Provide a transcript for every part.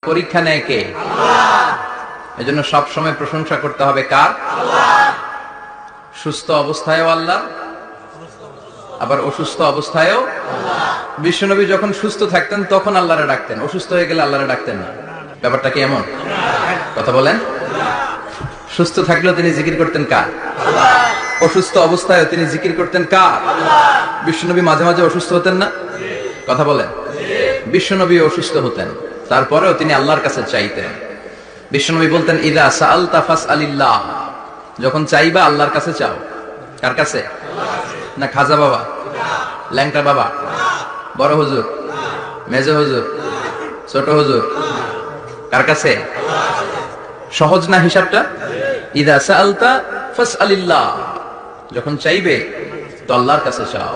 পরীক্ষা নেয় কে? এজন্য সব সময় প্রশংসা করতে হবে কার? সুস্থ অবস্থায়ও আল্লাহ, আবার অসুস্থ অবস্থায়ও। বিশ্বনবী যখন সুস্থ থাকতেন তখন আল্লাহরে ডাকতেন, অসুস্থ হয়ে গেলে আল্লাহরে ডাকতেন না। ব্যাপারটা কি এমন? কথা বলেন। সুস্থ থাকলেও তিনি জিকির করতেন কার? অসুস্থ অবস্থায় তিনি জিকির করতেন কার? বিশ্বনবী মাঝে মাঝে অসুস্থ হতেন না? কথা বলেন। বিশ্বনবী অসুস্থ হতেন, তারপরেও তিনি আল্লাহর কাছে চাইতেন। বিশ্বনবী বলতেন, ইদা সাআলতা ফাসআলিল্লাহ, যখন চাইবা আল্লাহর কাছে চাও। কার কাছে? না খাজা বাবা, ল্যাংটা বাবা, বড় হুজুর, মেজো হুজুর, ছোট হুজুর? কার কাছে? সহজ না হিসাবটা? ইদা সাআলতা ফাসআলিল্লাহ, যখন চাইবে তো আল্লাহর কাছে চাও।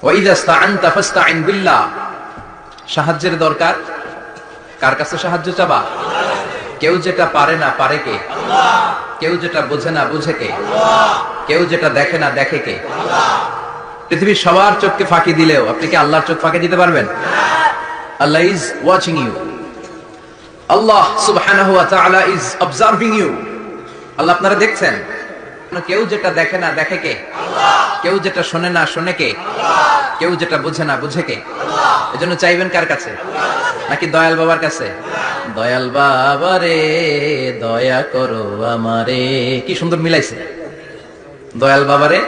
ওয়া ইদা ইসতাআনতা ফাসতাইন বিল্লাহ, সাহায্যের দরকার কার কাছে সাহায্য চাবা? কেউ যেটা পারে না পারে কে? কেউ যেটা বোঝে না বুঝে কে? কেউ যেটা দেখে না দেখে কে? পৃথিবীর সবার চোখকে ফাঁকি দিলেও আপনি কি আল্লাহর চোখ ফাঁকি দিতে পারবেন? আল্লাহ ইজ ওয়াচিং ইউ, আল্লাহ সুবহানাহু ওয়া তাআলা ইজ অবজার্ভিং ইউ। আল্লাহ আপনারা দেখছেন। কেউ যেটা দেখে না দেখে কে? কেউ যেটা শোনে না শোনে কে? কেউ যেটা বুঝে না বুঝে কে? এজন্য চাইবেন কার কাছে? নাকি দয়াল বাবার কাছে? দয়াল বাবা রে দয়া করো আমারে। কি সুন্দর মিলাইছে, দয়াল বাবা রে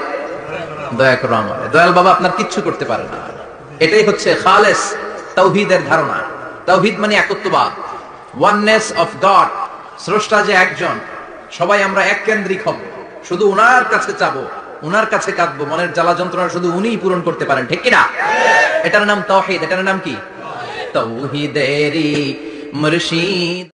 দয়া করো আমারে। দয়াল বাবা আপনার কিচ্ছু করতে পারে না। এটাই হচ্ছে খালেস তাওহীদের ধারণা। তাওহীদ মানে একত্ববাদ, ওয়াননেস অফ গড। স্রষ্টা যে একজন, সবাই আমরা এক কেন্দ্রিক হব, শুধু উনার কাছে চাবো, উনার কাছে কাঁদবো, মনের জ্বালা যন্ত্রণা শুধু উনিই পূরণ করতে পারেন, ঠিক কিনা? এটার নাম তাওহীদ। এটার নাম কি? তাওহীদেরই মুর্শিদ।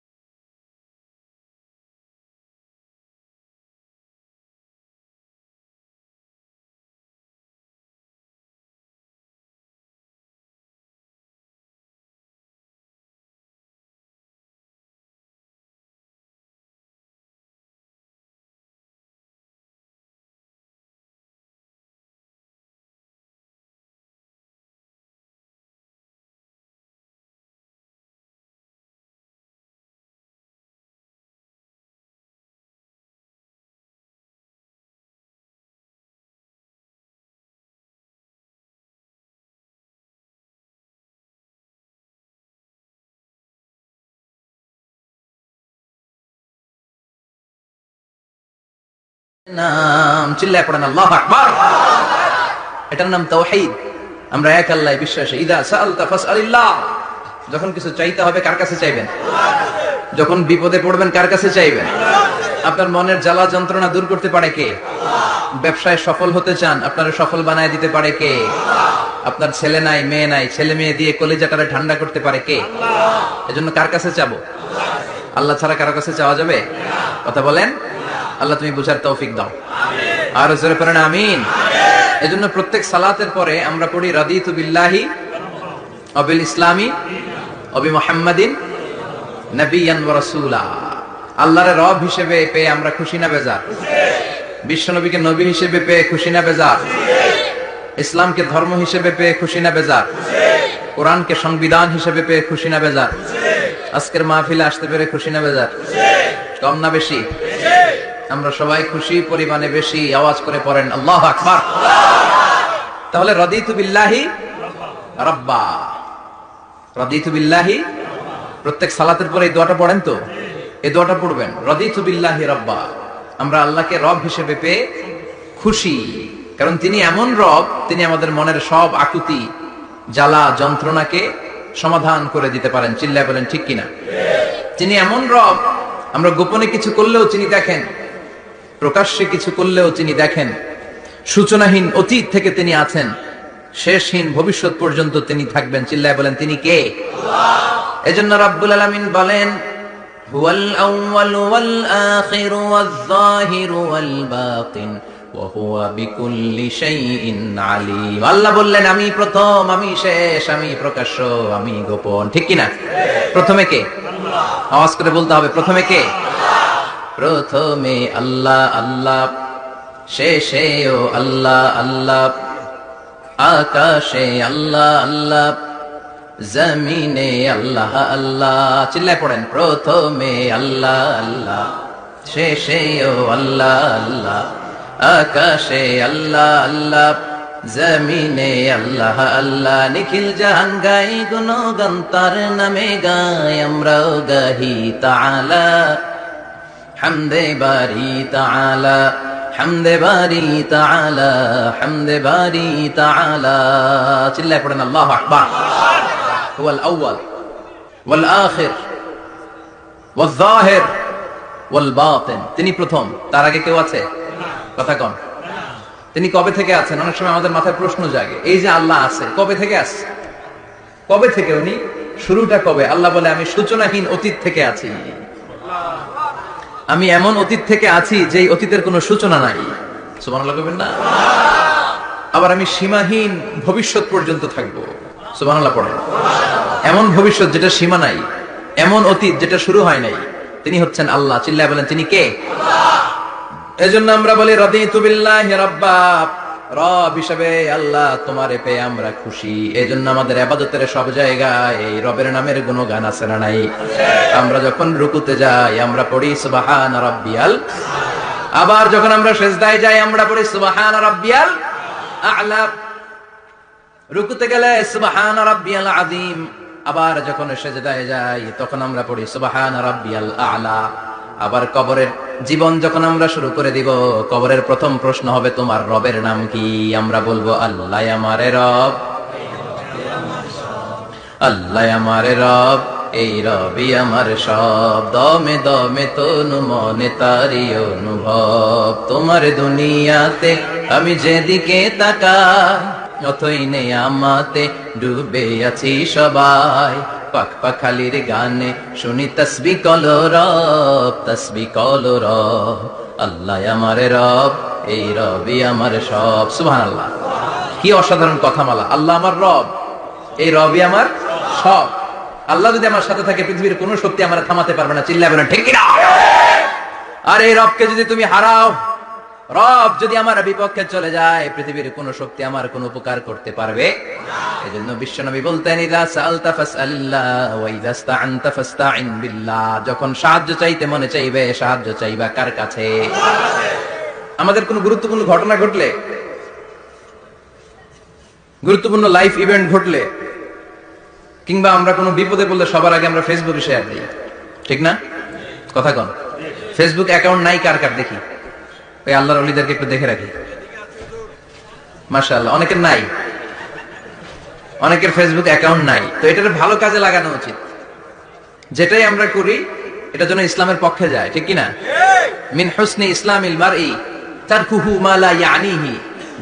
নাম চিল্লায় পড়েন আল্লাহু আকবার। এটার নাম তাওহীদ। আমরা এক আল্লাহয় বিশ্বাসী। ইদা সাআলতা ফাসআলিল্লাহ, যখন কিছু চাইতে হবে কার কাছে চাইবেন? যখন বিপদে পড়বেন কার কাছে চাইবেন? আপনার মনের জ্বালা যন্ত্রণা দূর করতে পারে কে? ব্যবসায় সফল হতে চান, আপনার সফল বানায় দিতে পারে কে? আপনার ছেলে নাই মেয়ে নাই, ছেলে মেয়ে দিয়ে কলিজাটারে ঠান্ডা করতে পারে কে? এজন্য কার কাছে চাবো? আল্লাহ ছাড়া কারো কাছে চাওয়া যাবে? কথা বলেন। আল্লাহ তুমি বুঝার তৌফিক দাও। আর জোরে পড়েন আমিন। এজন্য প্রত্যেক সালাতের পরে আমরা পড়ি রাদিতু বিল্লাহি ওয়া বিল ইসলামি ওয়া বি মুহাম্মাদিন নাবিয়্যান ওয়া রাসূলা। আল্লাহর রব হিসেবে পেয়ে আমরা খুশি না বেজার? বিশ্বনবীকে নবী হিসেবে পেয়ে খুশি না বেজার? ইসলামকে ধর্ম হিসেবে পেয়ে খুশি না বেজার? কোরআনকে সংবিধান হিসেবে পেয়ে খুশি না বেজার? আজকের মাহফিলে আসতে পেরে খুশি না বেজার? কম না বেশি? আমরা সবাই খুশি, পরিমাণে বেশি। আওয়াজ করে পড়েন আল্লাহু আকবার। তাহলে রাদিতু বিল্লাহি রাব্বা, রাদিতু বিল্লাহি। প্রত্যেক সালাতের পরে এই দোয়াটা পড়েন তো? এই দোয়াটা পড়বেন, রাদিতু বিল্লাহি রাব্বা। আমরা আল্লাহকে রব হিসেবে পেয়ে খুশি, কারণ তিনি এমন রব, তিনি আমাদের মনের সব আকুতি জ্বালা যন্ত্রণাকে সমাধান করে দিতে পারেন। চিল্লায় বলেন ঠিক কিনা? তিনি এমন রব, আমরা গোপনে কিছু করলেও তিনি দেখেন, প্রকাশ্যে কিছু করলেও তিনি দেখেন। সূচনাহীন অতীত থেকে তিনি আছেন, শেষহীন ভবিষ্যৎ পর্যন্ত তিনি থাকবেন। চিল্লায় বলেন তিনি কে? এজন্য রাব্বুল আলামিন বলেন, হুয়াল আউয়ালু ওয়াল আখিরু ওয়াজ যাহিরু ওয়াল বাতিন ওয়া হুয়া বিকুল্লি শাইইন আলীম। আল্লাহ বললেন আমি প্রথম, আমি শেষ, আমি প্রকাশ্য, আমি গোপন। ঠিক কিনা? প্রথমে কে? আওয়াজ করে বলতে হবে, প্রথমে কে? প্রথমে আল্লাহ আল্লাহ, শেষেও আল্লাহ আল্লাহ, আকাশে আল্লাহ আল্লাহ, জমিনে আল্লাহ আল্লাহ, চিল্লায় পড়েন, প্রথমে আল্লাহ আল্লাহ, শেষেও আল্লাহ আল্লাহ, আকাশে আল্লাহ আল্লাহ, জমিনে আল্লাহ আল্লাহ। নিখিল জাহান গাই গুণগান তার নামে গাই, আমরাও গাহি তাআলা হামদে বারি তাআলা, হামদে বারি তাআলা, হামদে বারি তাআলা। চিল্লায় পড়েন আল্লাহু আকবার। হুয়াল আউয়াল ওয়াল আখির ওয়াল যাহির ওয়াল বাতিন, তিনি প্রথম, তার আগে কেউ আছে? কথা কন। তিনি কবে থেকে আছেন? অনেক সময় আমাদের মাথায় প্রশ্ন জাগে, এই যে আল্লাহ আছে, কবে থেকে আছে? কবে থেকে উনি? শুরুটা কবে? আল্লাহ বলে, আমি সূচনাহীন অতীত থেকে আছি। আমি এমন অতীত থেকে আছি যে অতীতের কোনো সূচনা নাই। সুবহানাল্লাহ কইবেন না? আবার আমি সীমাহীন ভবিষ্যৎ পর্যন্ত থাকবো। সুবহানাল্লাহ পড়েন। এমন ভবিষ্যৎ যেটা সীমা নাই, এমন অতীত যেটা শুরু হয় নাই, তিনি হচ্ছেন আল্লাহ। চিল্লায় বলেন, তিনি কে? এজন্য আমরা বলি রাদিতু বিল্লাহি রাব্বা, রব হিসেবে আল্লাহ তোমারে পেয়ে আমরা খুশি। এজন্য আমাদের ইবাদতের সব জায়গায় এই রবের নামের গুণগান আছে না নাই? আমরা যখন রুকুতে যাই আমরা পড়ি সুবহানা রাব্বিয়াল, আবার যখন আমরা সিজদায় যাই আমরা পড়ি সুবহানা রাব্বিয়াল আ'লা। রুকুতে গেলে সুবহানা রাব্বিয়াল আযীম, আবার যখন সিজদায় যাই তখন আমরা পড়ি সুবহানা রাব্বিয়াল আ'লা। আবার কবরের জীবন যখন আমরা শুরু করে দিব, কবরের প্রথম প্রশ্ন হবে, তোমার রবের নাম কি? আমরা বলবো, আল্লাহ আমারে রব, আল্লাহ আমারে রব, এই রবি আমার সব। দমে দমে তনু মনে তারি অনুভব, তোমার দুনিয়াতে আমি যেদিকে তাকাই, অথই নেই আমাতে ডুবে আছি সবাই। পাক পাখালির গানে শুনি তসবি কলো রব, তসবি কলো রব, আল্লাহ আমার রব, এই রবি আমার সব। সুবহানাল্লাহ, কি অসাধারণ কথামালা। আল্লাহ আমার রব, এই রবি আমার সব। আল্লাহ যদি আমার সাথে থাকে, পৃথিবীর কোন শক্তি আমার থামাতে পারবে না। চিল্লাবে না, ঠিক কিনা? আর এই রবকে যদি তুমি হারাও, রব যদি আমার বিপক্ষে চলে যায়, পৃথিবীর কোন শক্তি আমার কোন উপকার করতে পারবে না। এজন্য বিশ্বনবী বলতেন, ইযা সাআলতা ফাসআলিল্লাহ ওয়া ইযা ইসতাআনতা ফাসতাইন বিল্লাহ। যখন সাহায্য চাইতে মনে চাইবে, সাহায্য চাইবা কার কাছে? আমাদের কোন গুরুত্বপূর্ণ ঘটনা ঘটলে, গুরুত্বপূর্ণ লাইফ ইভেন্ট ঘটলে, কিংবা আমরা কোনো বিপদে পড়লে সবার আগে আমরা ফেসবুকে শেয়ার দিই, ঠিক না? কথা কন। ফেসবুক অ্যাকাউন্ট নাই কার কার? দেখি, ওই আল্লাহর ওলিদেরকে একটু দেখে রাখি। মাশাআল্লাহ, অনেকের নাই, অনেকের ফেসবুক অ্যাকাউন্ট নাই। তো এটার ভালো কাজে লাগানো উচিত। যেটাই আমরা করি এটা যেন ইসলামের পক্ষে যায়, ঠিক কিনা? মিন হুসনি ইসলামিল মারই তারকুহু মা লা ইয়ানিহি।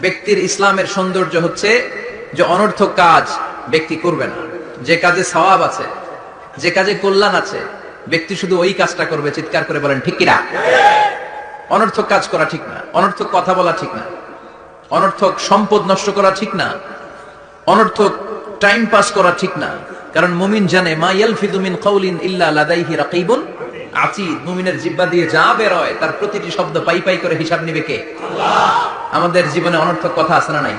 ব্যক্তির ইসলামের সৌন্দর্য হচ্ছে যে অনর্থক কাজ ব্যক্তি করবে না। যে কাজে সওয়াব আছে, যে কাজে কল্যাণ আছে, ব্যক্তি শুধু ওই কাজটা করবে। চিৎকার করে বলেন, ঠিক কিনা? অনর্থক কাজ করা ঠিক না, অনর্থক কথা বলা ঠিক না, অনর্থক সম্পদ নষ্ট করা ঠিক না, অনর্থক টাইম পাস করা ঠিক না। কারণ মুমিন জানে, মা ইয়ালফিযু মিন কাউলিন ইল্লা লাদাইহি রাকীবুন আতীদ। মুমিনের জিহ্বা দিয়ে যা বের হয় তার প্রতিটি শব্দ পাই পাই করে হিসাব নিবে কে? আল্লাহ। আমাদের জীবনে অনর্থক কথা আছে না নাই?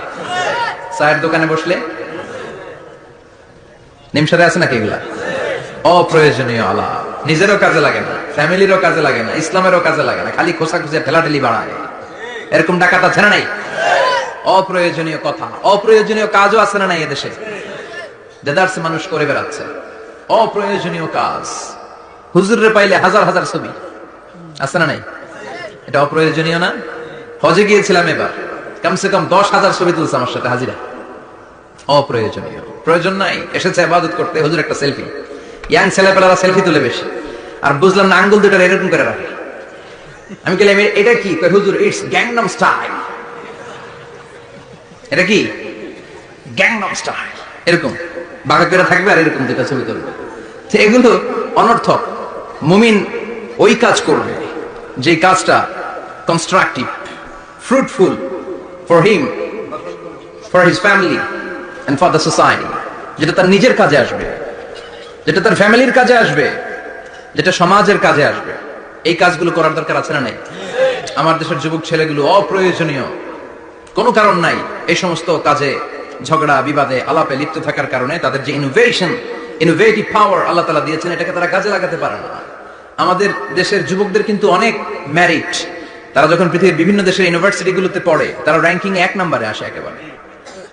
চায়ের দোকানে বসলে নিমসারে আছে নাকি এগুলা? অপ্রয়োজনীয় আলাপ, নিজেরও কাজে লাগে না, ফ্যামিলিরও কাজে লাগে না, ইসলামেরও কাজে লাগে না, খালি খোসা খুঁজে ঠেলাঠেলি বাড়ায়। এরকম ডাকাত আছে না নাই? অপ্রয়োজনীয় কথা, অপ্রয়োজনীয় কাজও আছে না নাই এদেশে? দেদারসে মানুষ করে বেড়াচ্ছে অপ্রয়োজনীয় কাজ। হুজুরের পাইলে হাজার হাজার ছবি আছে না নাই? এটা অপ্রয়োজনীয় না? হজে গিয়েছিলাম এবার, কমসে কম 10,000 ছবি তুলছে আমার সাথে হাজিরা। অপ্রয়োজনীয়, প্রয়োজন নাই। এসেছে ইবাদত করতে, হুজুর একটা সেলফি। ইয়াং ছেলেপেলারা সেলফি তুলে বেশি। আর বুঝলাম না, আঙ্গুল দুটো এরকম করে রাখে। আমি বললাম, এটা কি? হুজুর, ইটস গ্যাংনাম স্টাইল। এটা কি? Gangnam style. এরকম বাঁকা করে থাকবে আর এরকম দুটো ছবি তুলবে। এগুলো অনর্থক। মুমিন ওই কাজ করবে যে কাজটা constructive, fruitful for him, for his family and for the society. যেটা তার নিজের কাজে আসবে, যেটা তার ফ্যামিলির কাজে আসবে, যেটা সমাজের কাজে আসবে। এই কাজগুলো করার দরকার আছে না নাই? আমার দেশের যুবক ছেলেগুলো অপ্রয়োজনীয়, কোনো কারণ নাই এই সমস্ত কাজে ঝগড়া বিবাদে আলাপে লিপ্ত থাকার কারণে তাদের যে ইনোভেটিভ পাওয়ার আল্লাহ তাআলা দিয়েছেন, এটাকে তারা কাজে লাগাতে পারে না। আমাদের দেশের যুবকদের কিন্তু অনেক ম্যারিট, তারা যখন পৃথিবীর বিভিন্ন দেশের ইউনিভার্সিটিগুলোতে পড়ে তারা র্যাঙ্কিং 1 নম্বরে আসে একেবারে।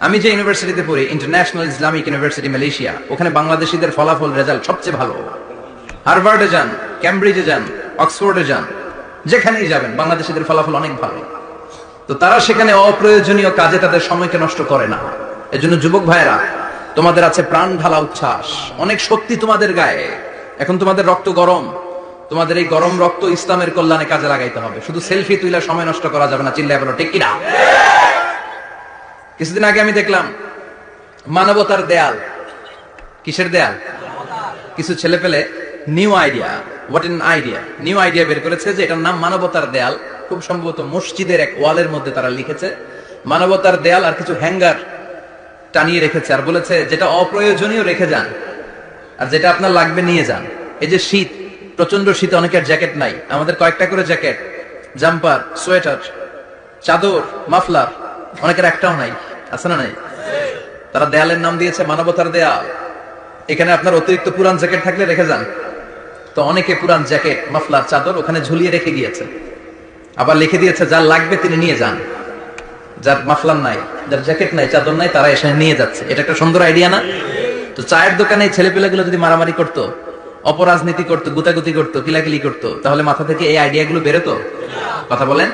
আমি যে ইউনিভার্সিটিতে পড়ি, ইন্টারন্যাশনাল ইসলামিক ইউনিভার্সিটি মালয়েশিয়া, ওখানে বাংলাদেশিদের ফলাফল রেজাল্ট সবচেয়ে ভালো। হার্ভার্ডে যান, ক্যামব্রিজে যান, অক্সফোর্ডে যান, যেখানেই যাবেন বাংলাদেশিদের ফলাফল অনেক ভালো। তো তারা সেখানে অপ্রয়োজনীয় কাজে তাদের সময়কে নষ্ট করে না। এজন্য যুবক ভাইরা, তোমাদের আছে প্রাণ ঢালা উচ্ছ্বাস, অনেক শক্তি তোমাদের গায়ে, এখন তোমাদের রক্ত গরম, তোমাদের এই গরম রক্ত ইসলামের কল্যাণে কাজে লাগাইতে হবে। শুধু সেলফি তুইলা সময় নষ্ট করা যাবে না, চিল্লায় বলো ঠিক কিনা। কিছুদিন আগে আমি দেখলাম মানবতার দেয়াল। কিসের দেয়াল? কিছু ছেলে পেলে নিউ আইডিয়া বের করেছে যে এটার নাম মানবতার দেয়াল। খুব সম্ভবত মসজিদের এক ওয়ালের মধ্যে তারা লিখেছে মানবতার দেয়াল, আর কিছু হ্যাঙ্গার টানিয়ে রেখেছে, আর বলেছে যেটা অপ্রয়োজনীয় রেখে যান, আর যেটা আপনার লাগবে নিয়ে যান। এই যে শীত, প্রচন্ড শীতে অনেকের জ্যাকেট নাই, আমাদের কয়েকটা করে জ্যাকেট, জাম্পার, সোয়েটার, চাদর, মাফলার, অনেকের একটাও নাই, আছে না নাই? তারা দেয়ালের নাম দিয়েছে মানবতার দেয়াল। এখানে আপনার অতিরিক্ত পুরান জ্যাকেট থাকলে রেখে যান। তো অনেকে পুরান জ্যাকেট, মাফলার, চাদর ওখানে ঝুলিয়ে রেখে গিয়েছে, আবার লিখে দিয়েছে যার লাগবে তিনি নিয়ে যান। যার মাফলার নাই, যার জ্যাকেট নাই, চাদর নাই, তারা এসে নিয়ে যাচ্ছে। এটা একটা সুন্দর আইডিয়া না? তো চায়ের দোকানে ছেলেপেলেগুলো যদি মারামারি করতো, অপরাজনীতি করতো, গুতাগুতি করতো, কিলাকিলি করতো, তাহলে মাথা থেকে এই আইডিয়া গুলো বেরোতো? কথা বলেন।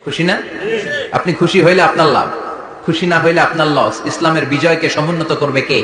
খুশি না? আপনি খুশি হইলে আপনার লাভ, খুশি না হইলে আপনার লস। ইসলামের বিজয়কে সমুন্নত করবে কে?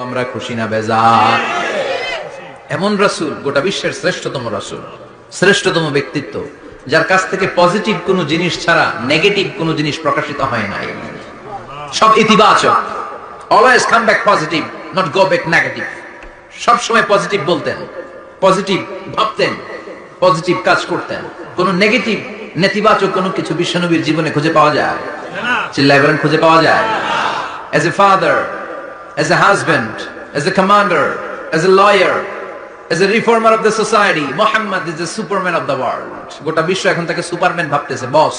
আমরা খুশি না বেজার? এমন রাসূল, গোটা বিশ্বের শ্রেষ্ঠতম রাসূল, শ্রেষ্ঠতম ব্যক্তিত্ব, যার কাছ থেকে পজিটিভ কোন জিনিস ছাড়া নেগেটিভ কোন জিনিস প্রকাশিত হয় নাই। সব ইতিবাচক, always come back positive, not go back negative. সব সময় পজিটিভ বলতেন, পজিটিভ ভাবতেন, পজিটিভ কাজ করতেন। কোন নেগেটিভ নেতিবাচক কোন কিছু বিশ্বনবীর জীবনে খুঁজে পাওয়া যায়? চিল্লায় বলেন, খুঁজে পাওয়া যায়? As a father, as a husband, as a commander, as a lawyer, as a reformer of the society, Muhammad is the superman of the world. গোটা বিশ্ব এখন তাকে সুপারম্যান ভাবতেছে, boss,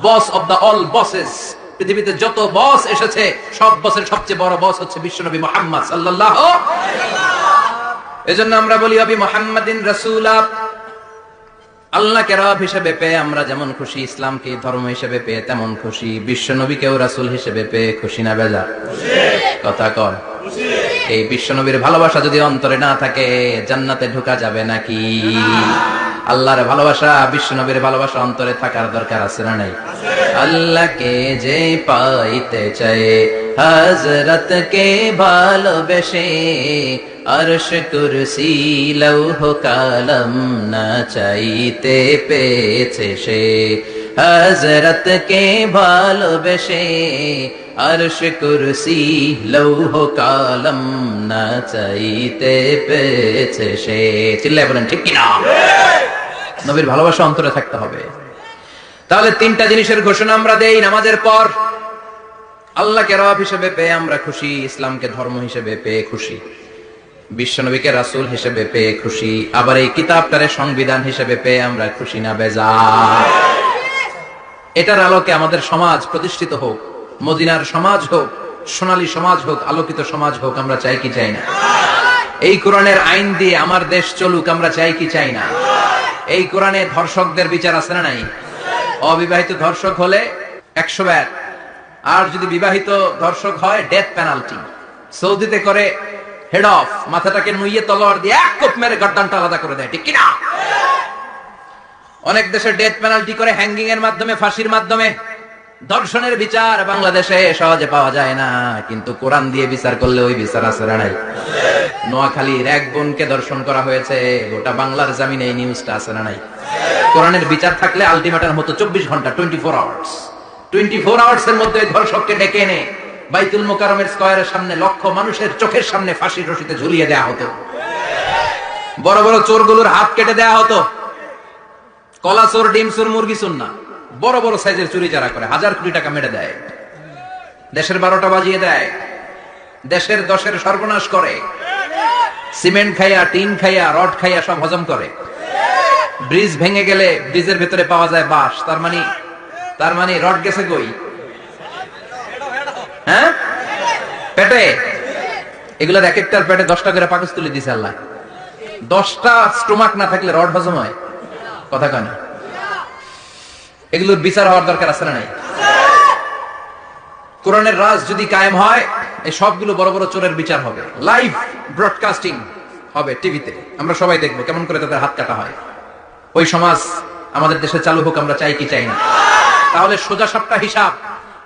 boss of the all bosses. পৃথিবীতে যত বস এসেছে সব বসের সবচেয়ে বড় বস হচ্ছে বিশ্বনবী মুহাম্মদ সাল্লাল্লাহু আলাইহি ওয়াসাল্লাম। এজন্য আমরা বলি আবি মুহাম্মাদিন রাসূলা। আল্লাহকে রব হিসেবে পেয়ে আমরা যেমন খুশি, ইসলামকে ধর্ম হিসেবে পেয়ে তেমন খুশি, বিশ্বনবীকেও রাসূল হিসেবে পেয়ে খুশি না বেজার? কথা কর। এই বিশ্বনবীর ভালোবাসা যদি অন্তরে না থাকে জান্নাতে ঢোকা যাবে নাকি? আল্লাহর ভালোবাসা, বিশ্বনবীর ভালোবাসা অন্তরে থাকার দরকার আছে না নাই? আল্লাহকে যে পাইতে চায় হযরত কে ভালোবেসে, আরশ কুরসি লৌহ কালাম না চাইতে পেয়েছে সে। হযরত কে ভালোবেসে, আরশ কুরসি লৌহ কালাম না চাইতে পেয়েছে সে। চিল্লায় বলেন ঠিক কিনা? নবীর ভালোবাসা অন্তরে থাকতে হবে। তাহলে তিনটা জিনিসের ঘোষণা আমরা দেই নামাজের পর। আল্লাহকে রব হিসেবে পেয়ে আমরা খুশি, ইসলামকে ধর্ম হিসেবে পেয়ে খুশি, বিশ্বনবীকে রাসূল হিসেবে পেয়ে খুশি, আবার এই কিতাবটারে সংবিধান হিসেবে পেয়ে আমরা খুশি না বেজার? এটার আলোকে আমাদের সমাজ প্রতিষ্ঠিত হোক, মদিনার সমাজ হোক, সোনালী সমাজ হোক, আলোকিত সমাজ হোক, আমরা চাই কি চাই না? এই কোরআনের আইন দিয়ে আমার দেশ চলুক, আমরা চাই কি চাই না? এই কোরআনে ধর্ষকদের বিচার আছে না নাই? অবিবাহিত ধর্ষক হলে 100 ব্যাট, আর যদি বিবাহিত ধর্ষক হয় ডেথ পেনাল্টি। সৌদিতে করে হেড অফ, মাথাটাকে নুইয়ে তলোয়ার দিয়ে এক কোপ মেরে গর্দানটা আলাদা করে দেয়, ঠিক কিনা? অনেক দেশে ডেথ পেনাল্টি করে হ্যাঙ্গিং এর মাধ্যমে, ফাঁসির মাধ্যমে। ধর্ষণের বিচার বাংলাদেশে সহজে পাওয়া যায় না, কিন্তু কোরআন দিয়ে বিচার করলে ওই বিচার আছে না নাই? নোয়াখালীর এক বোনকে ধর্ষণ করা হয়েছে, গোটা বাংলার জামিনে এই নিউজটা আছে না নাই? কোরআনের বিচার থাকলে আলটিমেটাম হতো 24 ঘন্টা, 24 আওয়ার্স। 24 আওয়ার্স এর মধ্যে ধর্ষককে ডেকে এনে বাইতুল মোকাররমের স্কয়ারের সামনে লক্ষ মানুষের চোখের সামনে ফাঁসির রশিতে ঝুলিয়ে দেয়া হতো। বড় বড় চোরগুলোর হাত কেটে দেয়া হতো। কলা চোর, ডিম চোর, মুরগি চোর না, বড় বড় সাইজের চুরি যারা করে 1000 কোটি টাকা মেরে দেয়, দেশের 12টা বাজিয়ে দেয়, দেশের 10-এর সর্বনাশ করে, সিমেন্ট খাইয়া, টিন খাইয়া, রড খাইয়া সব হজম করে। ব্রিজ ভেঙে গেলে ব্রিজের ভেতরে পাওয়া যায় বাঁশ, তার মানে রড গেছে কই? হ্যাঁ, পেটে। এগুলোর এক একটার পেটে 10টা করে পাকস তুলে দিছে আল্লাহ। 10টা স্টোমাক না থাকলে রড হজম হয়? কথা কেন? এগুলোর বিচার হওয়ার দরকার আছে না নাই? কোরআনের রাজ যদি কায়েম হয়, এই সবগুলো বড় বড় চোরের বিচার হবে, লাইভ ব্রডকাস্টিং হবে টিভিতে, আমরা সবাই দেখবো কেমন করে তাদের হাত কাটা হয়। ওই সমাজ আমাদের দেশে চালু হোক, আমরা চাই কি চাই না? তাহলে সোজা সাপটা হিসাব,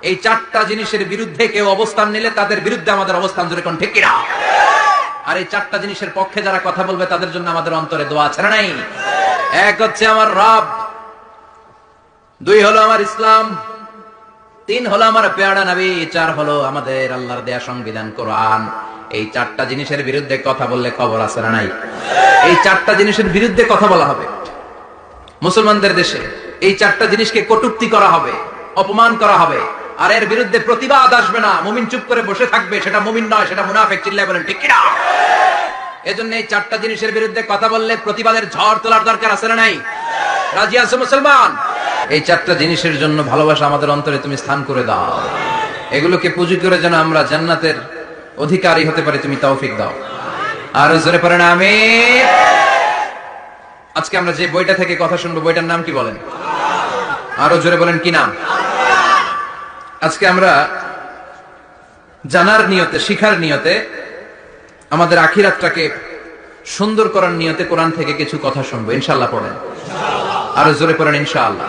এই 4টা জিনিসের বিরুদ্ধে কেউ অবস্থান নিলে তাদের বিরুদ্ধে আমাদের অবস্থান, জোরে কোন ঠিক কিনা? আর এই 4টা জিনিসের পক্ষে যারা কথা বলবে তাদের জন্য আমাদের অন্তরে দোয়া আছে না নাই? এক হচ্ছে আমার রব, 2 হলো আমার ইসলাম, 3 হলো আমার পেয়ারা নবী, 4 হলো আমাদের আল্লাহর দেয়া সংবিধান কোরআন। এই 4টা জিনিসের বিরুদ্ধে কথা বললে খবর আছে না নাই? এই 4টা জিনিসের বিরুদ্ধে কথা বলা হবে মুসলমানদের দেশে। এই 4টা জিনিসকে কটূক্তি করা হবে, অপমান করা হবে, আর এর বিরুদ্ধে প্রতিবাদ আসবে না। মুমিন চুপ করে বসে থাকবে, সেটা মুমিন নয়, সেটা মুনাফিক। চিল্লায় বলেন ঠিক কিনা? এজন্য এই 4টা জিনিসের বিরুদ্ধে কথা বললে প্রতিবাদের ঝড় তোলার দরকার আছে না নাই? রাজি আছো মুসলমান? এই 4টা জিনিসের জন্য ভালোবাসা আমাদের অন্তরে তুমি স্থান করে দাও। এগুলোকে পুঁজি করে যেন আমরা জান্নাতের অধিকারী হতে পারি, তুমি তৌফিক দাও। আর জোরে পড়েন আমিন। আজকে আমরা যে বইটা থেকে কথা শুনবো, বইটার নাম কি বলেন? আরো জোরে বলেন, কি নাম? আজকে আমরা জানার নিয়তে, শিখার নিয়তে, আমাদের আখিরাতটাকে সুন্দর করার নিয়তে কোরআন থেকে কিছু কথা শুনবো, ইনশাআল্লাহ। পড়েন, আরো জোরে পড়েন ইনশাআল্লাহ।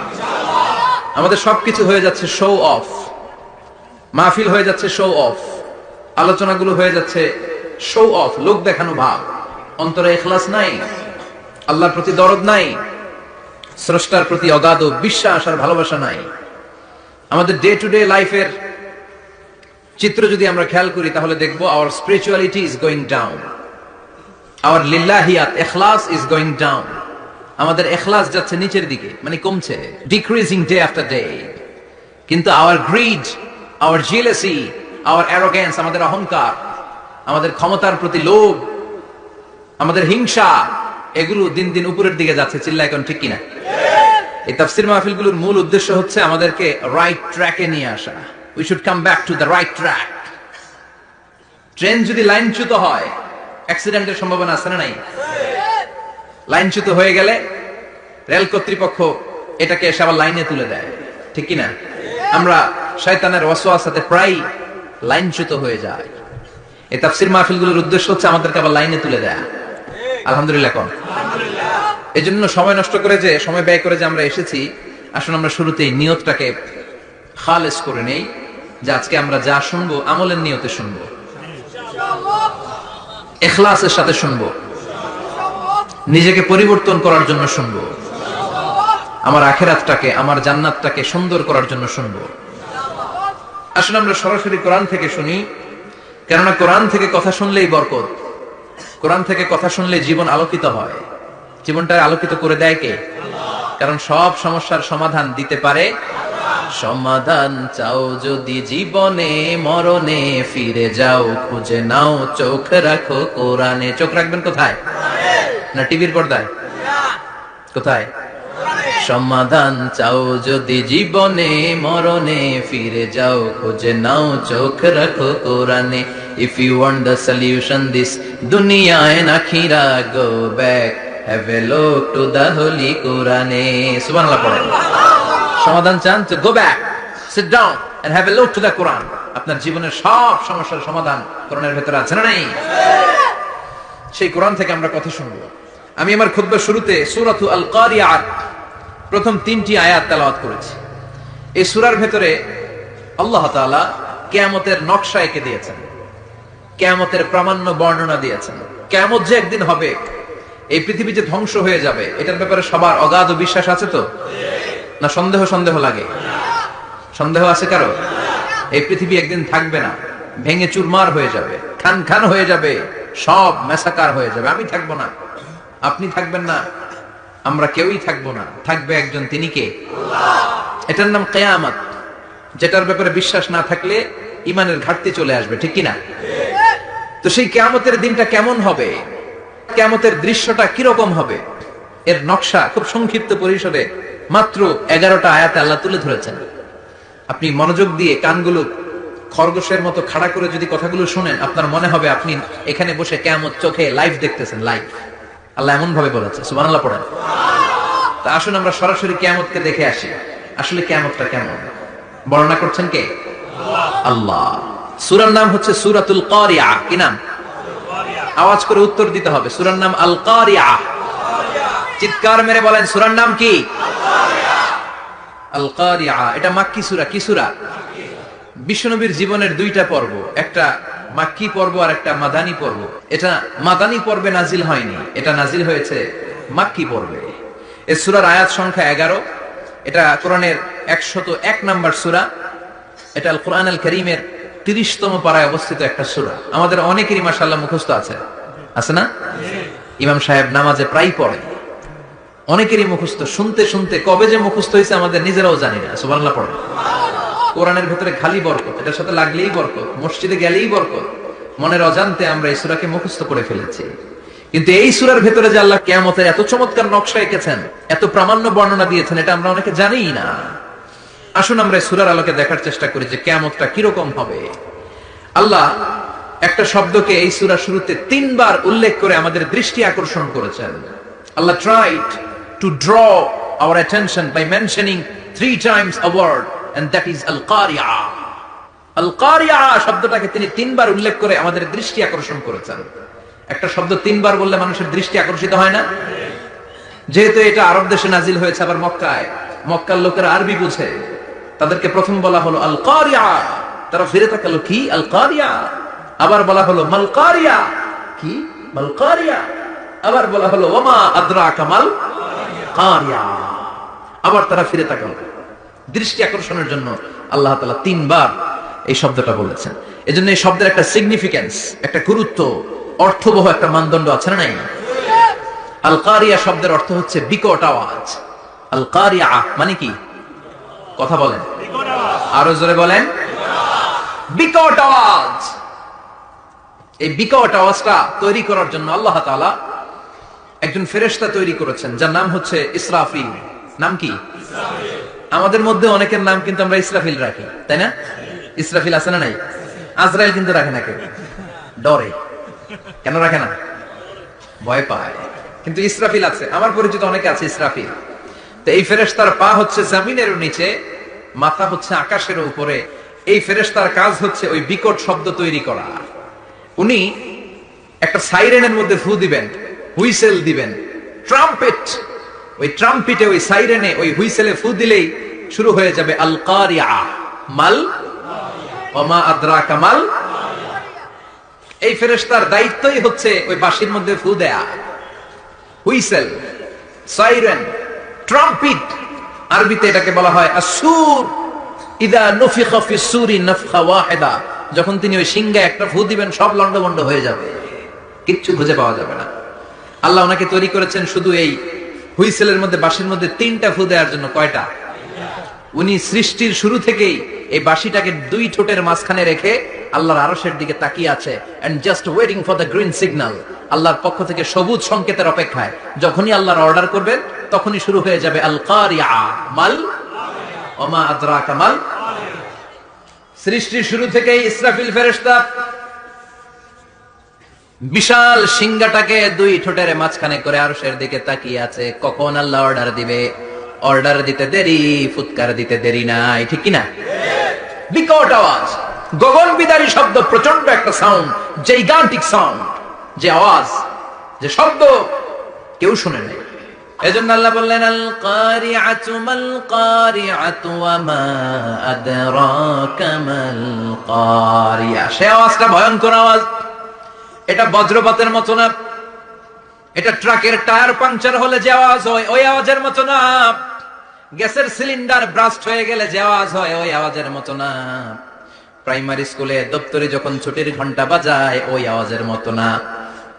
আমাদের সবকিছু হয়ে যাচ্ছে শো অফ, মাহফিল হয়ে যাচ্ছে শো অফ, আলোচনাগুলো হয়ে যাচ্ছে শো অফ, লোক দেখানো ভাব, অন্তরে ইখলাস নাই, আল্লাহর প্রতি দরদ নাই, স্রষ্টার প্রতি অগাধ বিশ্বাস আর ভালোবাসা নাই। আমাদের ডে টু ডে লাইফের চিত্র যদি আমরা খেয়াল করি তাহলে দেখবো our spirituality is going down, our লিল্লাহিয়াত ইখলাস ইজ গোয়িং ডাউন। আমাদের ইখলাস যাচ্ছে নিচের দিকে, মানে কমছে, ডিক্রিজিং ডে আফটার ডে। কিন্তু our greed, our jealousy, our arrogance, আমাদের অহংকার, আমাদের ক্ষমতার প্রতি লোভ, আমাদের হিংসা, এগুলো দিন দিন উপরের দিকে যাচ্ছে। চিল্লা এখন ঠিক কিনা? এই তাফসীর মাহফিলগুলোর মূল উদ্দেশ্য হচ্ছে আমাদেরকে রাইট ট্র্যাকে নিয়ে আসা। We should come back to the right track. Train যদি লাইনচ্যুত হয়, অ্যাক্সিডেন্টের সম্ভাবনা আছে না নাই? লাইনচ্যুত হয়ে গেলে রেল কর্তৃপক্ষ এটাকে এসে আবার লাইনে তুলে দেয়, ঠিক কিনা? আমরা শয়তানের ওয়াসওয়াসাতে প্রায় লাইনচ্যুত হয়ে যায়। এই তাফসীর মাহফিলগুলোর উদ্দেশ্য হচ্ছে আমাদেরকে আবার লাইনে তুলে দেয়া। আলহামদুলিল্লাহ কোন? এই জন্য সময় নষ্ট করে, যে সময় ব্যয় করে যে আমরা এসেছি, আসলে আমরা শুরুতেই নিয়তটাকে খালেস করে নেই, যে আজকে আমরা যা শুনবো আমলের নিয়তে শুনবো, ইখলাসের সাথে শুনবো, নিজেকে পরিবর্তন করার জন্য শুনবো, আমার আখিরাতটাকে, আমার জান্নাতটাকে সুন্দর করার জন্য শুনবো। আসলে আমরা সরাসরি কোরআন থেকে শুনি, কেননা কোরআন থেকে কথা শুনলেই বরকত, কোরআন থেকে কথা শুনলে জীবন আলোকিত হয়। জীবনটা আলোকিত করে দেয় কে? কারণ সব সমস্যার সমাধান দিতে পারে। সমাধান চাও যদি জীবনে, মরণে ফিরে যাও, খুঁজে নাও, চোখ রাখো কোরআনে। চোখ রাখবেন কোথায়? না টিভির পর্দায়? কোথায়? সমাধান চাও যদি জীবনে, মরণে ফিরে যাও, খুঁজে নাও, চোখ রাখো কোরআনে। If you want the solution this dunya and akhira, go back, have a look to the holy Quran. Subhanallah পড়েন। সমাধান চান তো go back, sit down and have a look to the Quran. আপনার জীবনের সব সমস্যার সমাধান কোরআনের ভেতরে আছে না নাই? সেই কোরআন থেকে আমরা কথা শুনবো। আমি আমার খুতবার শুরুতে সূরাতু আল কারিআহ প্রথম 3টি আয়াত তেলাওয়াত করেছি। এই সূরার ভেতরে আল্লাহ তাআলা কিয়ামতের নকশা এঁকে দিয়েছেন, কিয়ামতের প্রামাণ্য বর্ণনা দিয়েছেন। কিয়ামত যে একদিন হবে, এই পৃথিবী যে ধ্বংস হয়ে যাবে, এটার ব্যাপারে সবার অগাধ বিশ্বাস আছে তো? না সন্দেহ লাগে? সন্দেহ আছে কারো? এই পৃথিবী একদিন থাকবে না, ভেঙে চুরমার হয়ে যাবে, খান খান হয়ে যাবে, সব মেসাকার হয়ে যাবে। আমি থাকবো না, আপনি থাকবেন না, আমরা কেউই থাকবো না। থাকবে একজন, তিনি কে? এটার নাম কিয়ামত, যেটার ব্যাপারে বিশ্বাস না থাকলে ইমানের ঘাটতি চলে আসবে, ঠিক কিনা? তো সেই কিয়ামতের দিনটা কেমন হবে, কিয়ামতের দৃশ্যটা কিরকম হবে, এর নকশা খুব সংক্ষিপ্ত পরিসরে মাত্র 11টা আয়াতে আল্লাহ তুলে ধরেছেন। আপনি মনোযোগ দিয়ে কানগুলো খরগোশের মতো খাড়া করে যদি কথাগুলো শুনেন, আপনার মনে হবে আপনি এখানে বসে কিয়ামত চোখে লাইভ দেখতেছেন। লাইভ আল্লাহ এমন ভাবে বলেছে। সুবহানাল্লাহ পড়েন। তা আসুন আমরা সরাসরি কিয়ামতকে দেখে আসি। আসলে কিয়ামতটা কেমন বর্ণনা করছেন কে? আল্লাহ। সূরার নাম হচ্ছে সূরাতুল কারিআহ। কি নাম? আওয়াজ করে উত্তর দিতে হবে। সূরার নাম আল কারিআহ। চিৎকার মেরে বলেন সূরার নাম কি? আল কারিআহ। এটা মাক্কি সূরা। কি সূরা? বিশ্বনবীর জীবনের 2টা পর্ব, একটা মাক্কি পর্ব আর একটা মাদানী পর্ব। এটা মাদানী পর্বে নাজিল হয়নি, এটা নাজিল হয়েছে মাক্কি পর্বে। এই সূরার আয়াত সংখ্যা 11। এটা কোরআনের 101 নম্বর সূরা। এটা আল কোরআন আল কারীমের 30তম পারায় অবস্থিত একটা সূরা। আমাদের অনেকেরই মাশাআল্লাহ মুখস্থ আছে, আছে না? ইমাম সাহেব নামাজে প্রায় পড়ে, অনেকেরই মুখস্থ। শুনতে শুনতে কবে যে মুখস্থ হয়েছে আমাদের নিজেরাও জানি না। সুবহানাল্লাহ পড়ে। কোরআনের ভেতরে খালি বরকত, এটার সাথে লাগলেই বরকত, মসজিদে গেলেই বরকত। মনের অজান্তে আমরা এই সূরাকে মুখস্থ করে ফেলেছি। কিন্তু এই সূরার ভেতরে যে আল্লাহ কিয়ামতের এত চমৎকার নকশা এঁকেছেন, এত প্রামাণ্য বর্ণনা দিয়েছেন, এটা আমরা অনেকে জানিই না। আসুন আমরা এই সূরার আলোকে দেখার চেষ্টা করি যে কিয়ামতটা কিরকম হবে। আল্লাহ একটা শব্দকে এই সূরার শুরুতে 3 বার উল্লেখ করে আমাদের দৃষ্টি আকর্ষণ করেছেন। আল্লাহ tried to draw our attention by mentioning 3 times a word, and that is al-qari'ah. al-qari'ah শব্দটাকে তিনি 3 বার উল্লেখ করে আমাদের দৃষ্টি আকর্ষণ করেছেন। একটা শব্দ 3 বার বললে মানুষের দৃষ্টি আকর্ষিত হয় না? যেহেতু এটা আরব দেশে নাজিল হয়েছে, আবার মক্কায়, মক্কার লোকেরা আরবি বুঝে, তাদেরকে প্রথম বলা হলো আল-কারিআহ। তারা ফিরে তাকালো, কি আল-কারিআহ? আবার বলা হলো মাল কারিয়া, কি মাল কারিয়া, আবার বলা হলো ওমা আদরাকা মাল কারিয়া। আবার তারা ফিরে তাকালো। দৃষ্টি আকর্ষণের জন্য আল্লাহ তাআলা 3 বার এই শব্দটা বলেছেন। এজন্য এই শব্দের একটা সিগনিফিকেন্স, একটা গুরুত্ব, অর্থবহ একটা মানদণ্ড আছে না নাই? আল কারিয়া শব্দের অর্থ হচ্ছে বিকট আওয়াজ। আল কারিয়া মানে কি? কথা বলেন, আরো জোরে বলেন। বিকট আওয়াজ। এই বিকট আওয়াজটা তৈরি করার জন্য আল্লাহ তাআলা একজন ফেরেশতা তৈরি করেছেন, যার নাম হচ্ছে ইসরাফিল। নাম কি? আমাদের মধ্যে অনেকের নাম কিন্তু আমরা ইসরাফিল রাখি, তাই না? ইসরাফিল আছে না নাই? আজরাইল কিন্তু রাখে না কেউ, ডরে। কেন রাখে না? ভয় পায়। কিন্তু ইসরাফিল আছে, আমার পরিচিত অনেকে আছে ইসরাফিল। তো এই ফেরেশতার পা হচ্ছে জমিনের নিচে, মাথা হচ্ছে আকাশের উপরে। এই ফেরেশতার কাজ হচ্ছে ওই বিকট শব্দ তৈরি করা। উনি একটা সাইরেনের মধ্যে ফু দিবেন, হুইসেল দিবেন, ট্রাম্পেট। ওই ট্রাম্পেটে, ওই সাইরেনে, ওই হুইসেলে ফু দিলেই শুরু হয়ে যাবে আল কারিয়া মাল ওমা আদরাকা মাল। এই ফেরেশতার দায়িত্বই হচ্ছে ওই বাঁশির মধ্যে ফু দেয়া। হুইসেল, সাইরেন, ট্রাম্পেট, আরবিতে এটাকে বলা হয় আসুর। ইদা নুফিখা ফিস সূরি নাফখা ওয়াহিদা, যখন তিনি ওই সিংহায় একটা ফু দিবেন সব লন্ডভন্ড হয়ে যাবে, কিচ্ছু খুঁজে পাওয়া যাবে না। আল্লাহ ওনাকে তৈরি করেছেন শুধু এই হুইসেলের মধ্যে, বাঁশির মধ্যে 3টা ফু দেওয়ার জন্য। কয়টা? উনি সৃষ্টির শুরু থেকেই এই বাঁশিটাকে 2 ঠোঁটের মাঝখানে রেখে আল্লাহর আরশের দিকে তাকিয়ে আছে, and just waiting for the green signal. আল্লাহর পক্ষ থেকে সবুজ সংকেতের অপেক্ষায়। যখনই আল্লাহর অর্ডার করবেন তখনই শুরু হয়ে যাবে আল কারিয়া মাল ওমা আদরাকা মাল। সৃষ্টির শুরু থেকেই ইসরাফিল ফেরেশতা বিশাল সিংহাটাকে 2 ঠোঁটের মাঝখানে করে আরশের দিকে তাকিয়ে আছে, কখন আল্লাহ অর্ডার দিবে। অর্ডার দিতে দেরি, ফুৎকার দিতে দেরি নাই, ঠিক কিনা? বিকট আওয়াজ, গগন বিদারী শব্দ, প্রচন্ড একটা সাউন্ড, জাইগান্টিক সাউন্ড, যে আওয়াজ, যে শব্দ কেউ শুনে নাই। এজন্য আল্লাহ বললেন আল কারিআতু মাল কারিআতু ওয়া মা আদরাকা মাল কারিয়া। সে আওয়াজটা ভয়ঙ্কর আওয়াজ। এটা বজ্রপাতের মতো না, এটা ট্রাকের টায়ার পাংচার হলে যে আওয়াজ হয় ওই আওয়াজের মতো না, গ্যাসের সিলিন্ডার ব্রাস্ট হয়ে গেলে যে আওয়াজ হয় ওই আওয়াজের মতো না, প্রাইমারি স্কুলে দপ্তরে যখন ছুটির ঘন্টা বাজায় ওই আওয়াজের মতো না।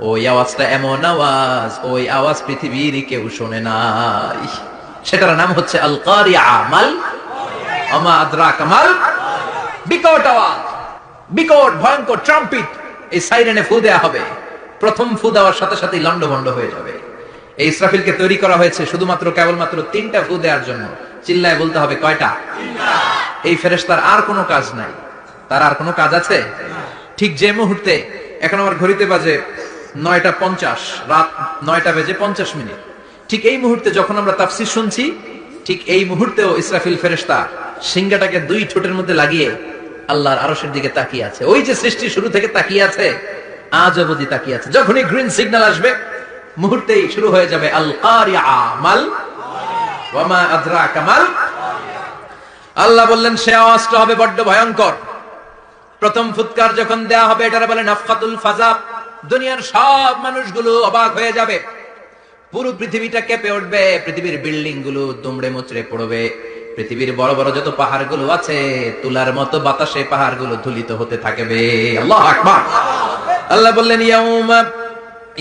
ওই আওয়াজটা এমন আওয়াজ, ওই আওয়াজ পৃথিবীর কেউ শোনে নাই। সেটার নাম হচ্ছে আল কারিয়া মাল ওমা আদরাকা মাল। বিকট আওয়াজ, বিকট ভয়ঙ্কর ট্রাম্পেট। এই সাইরেনে ফু দেয়া হবে, প্রথম ফু দেওয়ার সাথে সাথে লন্ডভন্ড হয়ে যাবে। এই ইসরাফিলকে তৈরি করা হয়েছে শুধুমাত্র কেবলমাত্র 3টা ফু দেওয়ার জন্য। চিল্লায় বলতে হবে কয়টা? এই ফেরেশতার আর কোনো কাজ নাই। তার আর কোনো কাজ আছে? ঠিক যে মুহূর্তে, এখন আমার ঘড়িতে বাজে 9:50, রাত 9:50, ঠিক এই মুহূর্তে যখন আমরা তাফসীর শুনছি, ঠিক এই মুহূর্তেও ইসরাফিল ফেরেশতা সিংহাটাকে 2 ঠোঁটের মধ্যে লাগিয়ে আল্লাহর আরশের দিকে তাকিয়ে আছে। ওই যে সৃষ্টি শুরু থেকে তাকিয়ে আছে, আজ অবধি তাকিয়ে আছে। যখনই গ্রিন সিগন্যাল আসবে মুহূর্তেই শুরু হয়ে যাবে আল কারিয়া মাল ওয়া মা আদরাকা মাল। আল্লাহ বললেন সে আওয়াজটা হবে বড্ড ভয়ঙ্কর। প্রথম ফুৎকার যখন দেয়া হবে, এটার বলে নাফখাতুল ফাজা। দুনিয়ার সব মানুষগুলো অবাক হয়ে যাবে, পুরো পৃথিবীটা কেঁপে উঠবে, পৃথিবীর বিল্ডিং গুলো দুমড়ে মুচড়ে পড়বে, পৃথিবীর বড় বড় যত পাহাড় গুলো আছে তুলার মতো বাতাসে পাহাড় গুলো ধুলিত হতে থাকবে। আল্লাহু আকবার। আল্লাহ বললেন ইয়াউমা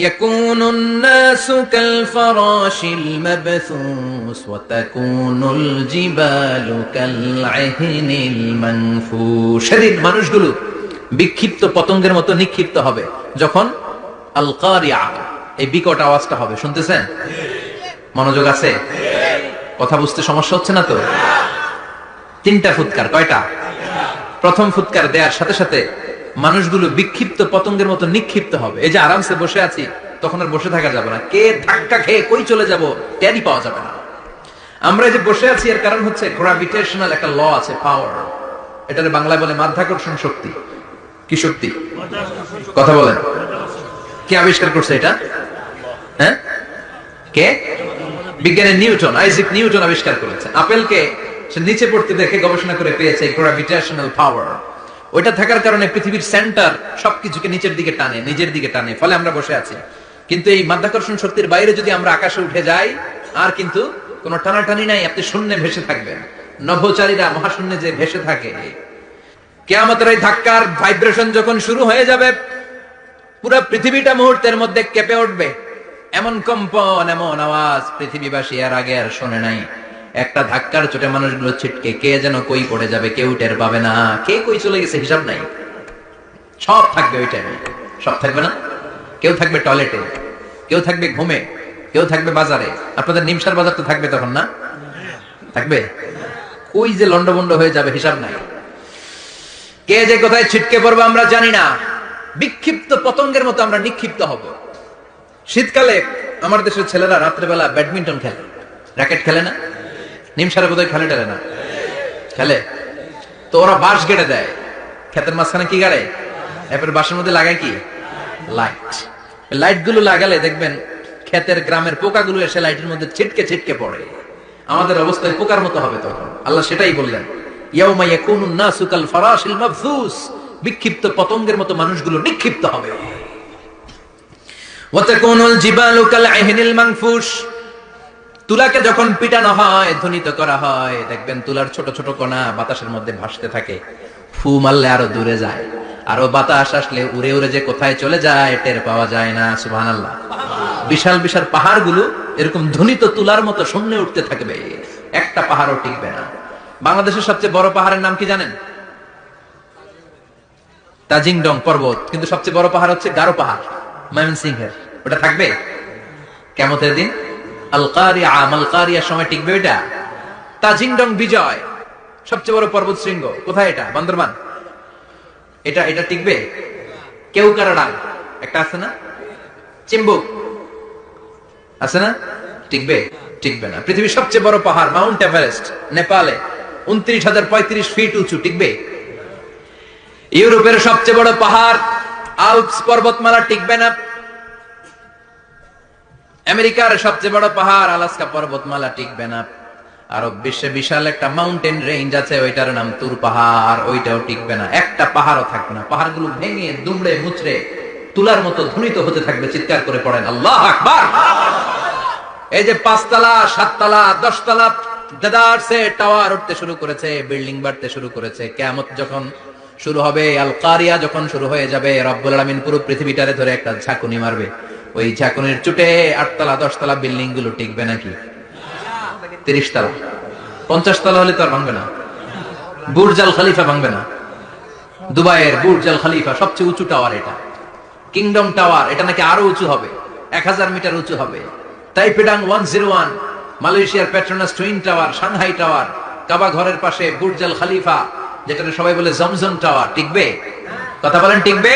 ইয়াকুনুন নাসু কাল ফারাশিল মাবথুস ওয়া তাকুনুল জিবালু কাল আহিনিল মানফুশ। সেদিন মানুষগুলো বিক্ষিপ্ত পতঙ্গের মতো নিক্ষিপ্ত হবে যখন আল কারিয়া, এই বিকট আওয়াজটা হবে। শুনতেছেন? মনোযোগ আছে? কথা বুঝতে সমস্যা হচ্ছে না তো? 3টা ফুৎকার। কয়টা? প্রথম ফুৎকার দেওয়ার সাথে সাথে মানুষগুলো বিক্ষিপ্ত পতঙ্গের মতো নিক্ষিপ্ত হবে। এই যে আরামসে বসে আছি, তখন আর বসে থাকা যাবে না। কে ধাক্কা খেয়ে কই চলে যাব টেরই পাওয়া যাবে না। আমরা এই যে বসে আছি এর কারণ হচ্ছে গ্র্যাভিটেশনাল একটা ল আছে, পাওয়ার। এটারে বাংলায় বলে মাধ্যাকর্ষণ শক্তি। কি শক্তি? কথা বলেন। কে আবিষ্কার করছে এটা? হ্যাঁ, কে? বিজ্ঞানী নিউটন, আইজাক নিউটন আবিষ্কার করেছেন। আপেলকে সে নিচে পড়তে দেখে গবেষণা করে পেয়েছে গ্র্যাভিটেশনাল পাওয়ার। ওইটা থাকার কারণে পৃথিবীর সেন্টার সবকিছুকে নিচের দিকে টানে, নিজের দিকে টানে, ফলে আমরা বসে আছি। কিন্তু এই মাধ্যাকর্ষণ শক্তির বাইরে যদি আমরা আকাশে উঠে যাই, আর কিন্তু কোনো টানাটানি নাই, আপনি শূন্যে ভেসে থাকবেন। নভোচারীরা মহাশূন্যে যে ভেসে থাকে, কিয়ামতের এই ধাক্কার ভাইব্রেশন যখন শুরু হয়ে যাবে, পুরো পৃথিবীটা মুহূর্তের মধ্যে কেঁপে উঠবে। এমন কম্পন, এমন আওয়াজ পৃথিবীবাসী এর আগে আর শোনে নাই। একটা ধাক্কার চোটে মানুষগুলো ছিটকে কে যেন কই পড়ে যাবে, কেউ টের পাবে না। কে কই চলে গেছে হিসাব নাই। সব থাকবে ওই টাইমে, সব থাকবে না। কেউ থাকবে টয়লেটে, কেউ থাকবে ঘুমে, কেউ থাকবে বাজারে। আপনাদের নিমসার বাজার তো থাকবে তখন, না থাকবে? ওই যে লন্ডভন্ড হয়ে যাবে, হিসাব নাই। কে যে কোথায় ছিটকে পড়বে আমরা জানি না। বিক্ষিপ্ত পতঙ্গের মতো আমরা নিক্ষিপ্ত হব। শীতকালে আমার দেশের ছেলেরা রাত্রেবেলা ব্যাডমিন্টন খেলে, র্যাকেট খেলে না? নিমসারে বোধহয় খেলে টেলে না, খেলে তো। ওরা বাঁশ গেড়ে দেয় ক্ষেতের মাঝখানে। কি গাড়ে? এরপর বাঁশের মধ্যে লাগায় কি? লাইট। লাইট গুলো লাগালে দেখবেন ক্ষেতের গ্রামের পোকাগুলো এসে লাইটের মধ্যে ছিটকে ছিটকে পড়ে। আমাদের অবস্থায় পোকার মতো হবে তখন। আল্লাহ সেটাই বললেন, ইয়াউমা ইয়াকুনুন নাসু কাল ফারাশিল মাবসুস। বিক্ষিপ্ত পতঙ্গের মতো মানুষগুলো নিক্ষিপ্ত হবে। ওয়া তাকুনুল জিবালু কাল আহিনিল মানফুস। তুলাকে যখন পিটানো হয়, ধ্বনিত করা হয়, দেখবেন তুলার ছোট ছোট কণা বাতাসের মধ্যে ভাসতে থাকে। ফু মারলে আরো দূরে যায়, আরো বাতাস আসলে উড়ে উড়ে যে কোথায় চলে যায় টের পাওয়া যায় না। সুবহানাল্লাহ। বিশাল বিশাল পাহাড়গুলো এরকম ধ্বনিত তুলার মতো শূন্যে উঠতে থাকবে, একটা পাহাড়ও টিকবে না। বাংলাদেশের সবচেয়ে বড় পাহাড়ের নাম কি জানেন? তাজিংডং পর্বত। কিন্তু সবচেয়ে বড় পাহাড় হচ্ছে গারো পাহাড়, ময়মনসিংহের। ওটা থাকবে কিয়ামতের দিন? আল কারিয়া, মাল কারিয়ার সময় টিকবে ওইটা? তাজিংডং বিজয় সবচেয়ে বড় পর্বত শৃঙ্গ। কোথায় এটা? বান্দরবান। এটা টিকবে? কেউকারাডাং একটা আছে না? চিম্বুক আছে না? টিকবে? টিকবে না। পৃথিবীর সবচেয়ে বড় পাহাড় মাউন্ট এভারেস্ট নেপালে 29,035 ফিট উঁচু, টিকবে? ইউরোপের সবচেয়ে বড় পাহাড় আল্পস পর্বতমালা, টিকবে না। আমেরিকার সবচেয়ে বড় পাহাড় আলাস্কা পর্বতমালা, টিকবে না। আরব বিশ্বে বিশাল একটা মাউন্টেন রেঞ্জ আছে, ওইটার নাম তুর পাহাড়, ওইটাও টিকবে না। একটা পাহাড়ও থাকবে না। পাহাড়গুলো ভেঙে দুমড়ে মুচড়ে তুলার মতো ধ্বনিত হতে থাকবে। চিৎকার করে পড়েন আল্লাহু আকবার। এই যে 5 তলা, 7 তলা, 10 তলা দেদারসে টাওয়ার উঠতে শুরু করেছে, বিল্ডিং বাড়তে শুরু করেছে। কিয়ামত যখন শুরু হবে, আল কারিয়া যখন শুরু হয়ে যাবে, রব্বুল আলামিন পুরো পৃথিবীটারে ধরে একটা ঝাঁকুনি মারবে। ওই ঝাঁকুনির চুটে 8 তলা 10 তলা বিল্ডিং গুলো টিকবে নাকি? 30 তলা 50 তলা হলে তো আর ভাঙবে না। বুর্জ আল খলিফা ভাঙবে না। দুবাইয়ের বুর্জ আল খলিফা সবচেয়ে উঁচু টাওয়ার এটা। কিংডম টাওয়ার, এটা নাকি আরো উঁচু হবে, 1000 মিটার উঁচু হবে। তাইপেডাং 101, মালয়েশিয়ার Petronas twin tower, Shanghai tower, Kaaba ঘরের পাশে বুর্জ আল খলিফা, যেটা সবাই বলে জমজম টাওয়ার, টিকবে? কথা বলেন, টিকবে?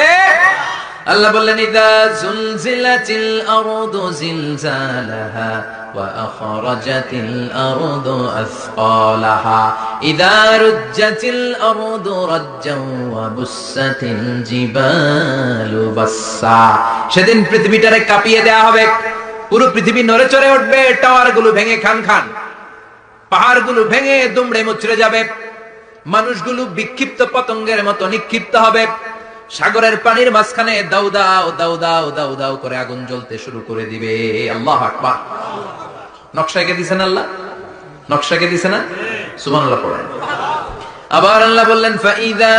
আল্লাহ বললেন, ইযা জুলজিলাতিল আরদু জিলজালাহা ওয়া আখরাজাতিল আরদু আসকালাহা ইযা রুজ্জাতিল আরদু রাজ্জান ওয়া বুসাতিল জিবালু বাসসা। সেদিন পৃথিবীটারে কাঁপিয়ে দেয়া হবে, পুরো পৃথিবী নড়ে চড়ে উঠবে, টাওয়ারগুলো ভেঙে খান খান, পাহাড়গুলো ভেঙে দুমড়ে মুচড়ে যাবে, মানুষগুলো বিক্ষিপ্ত পতঙ্গের মতো নিক্ষিপ্ত হবে। সাগরের পানির মাঝখানে দাউ দাউ দাউ দাউ দাউ দাউ করে আগুন জ্বলতে শুরু করে দিবে। আল্লাহু আকবার। নকশাকে দিছেন আল্লাহ, নকশাকে দিছেন না? সুবহানাল্লাহ পড়েন। আবার আল্লাহ বললেন, ফাইদা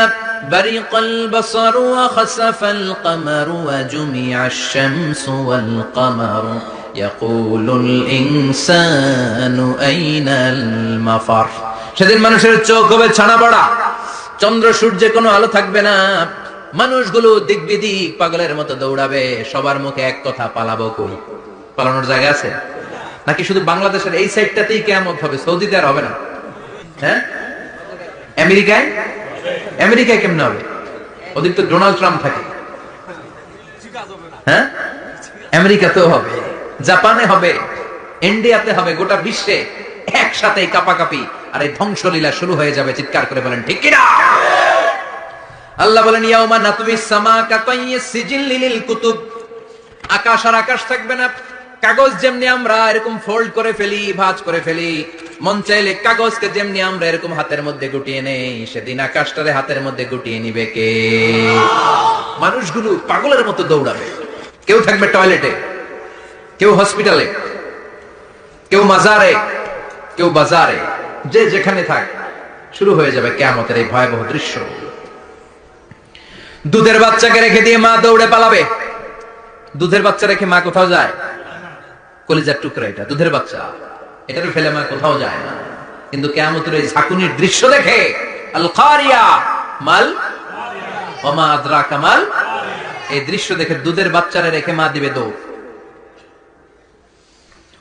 বারিকাল বাসারু ওয়া খাসাফাল কমারু ওয়া জুমিআশ শামসু ওয়াল কমারু ইয়াকুলুল ইনসানু আইনাল মাফার। সেদিন মানুষের চোখ হবে ছানা পড়া, চন্দ্র সূর্যে কোনো আলো থাকবে না, মানুষগুলো দিক বিদিক পাগলের মতো দৌড়াবে। সবার মুখে এক কথা, পালাবো কই? পালানোর জায়গা আছে নাকি? শুধু বাংলাদেশের এই সাইডটাতেই কিয়ামত হবে, সৌদিতে আর হবে না? হ্যাঁ, আমেরিকায়? আমেরিকায় কেমনে হবে? ওদিক তো ডোনাল্ড ট্রাম্প থাকে। হ্যাঁ, আমেরিকাতেও হবে, জাপানে হবে, ইন্ডিয়াতে হবে, গোটা বিশ্বে একসাথে কাপাকাপি আর এই ধ্বংসলীলা শুরু হয়ে যাবে। চিৎকার করে বলেন ঠিক কিনা? আল্লাহ বলেন, ইয়াউমা নাতবিস সামা কাতাইয়িস সিজিল লিল কুতুব। আকাশ আর আকাশ থাকবে না, কাগজ যেমনি আমরা এরকম ফোল্ড করে ফেলি, ভাঁজ করে ফেলি, মন চাইলে কাগজকে যেমনি আমরা এরকম হাতের মধ্যে গুটিয়ে নেই, সেদিন আকাশটারে হাতের মধ্যে গুটিয়ে নিবে কে? মানুষগুলো পাগলের মতো দৌড়াবে। কেউ থাকবে টয়লেটে, কেউ হসপিটালে, কেউ মাজারে, কেউ বাজারে, যে যেখানে থাক, শুরু হয়ে যাবে কিয়ামতের এই ভয়াবহ দৃশ্য। দুধের বাচ্চাকে রেখে দিয়ে মা দৌড়ে পালাবে। দুধের বাচ্চা রেখে মা কোথাও যায়? কলিজার টুকরা এটা, দুধের বাচ্চা, এটাকে ফেলে মা কোথাও যায় না। কিন্তু কিয়ামতের এই ঝাঁকুনির দৃশ্য দেখে, আল কারিয়া মাল ওয়া মা আদরাকা মাল, এই দৃশ্য দেখে দুধের বাচ্চারে রেখে মা দিবে দৌড়।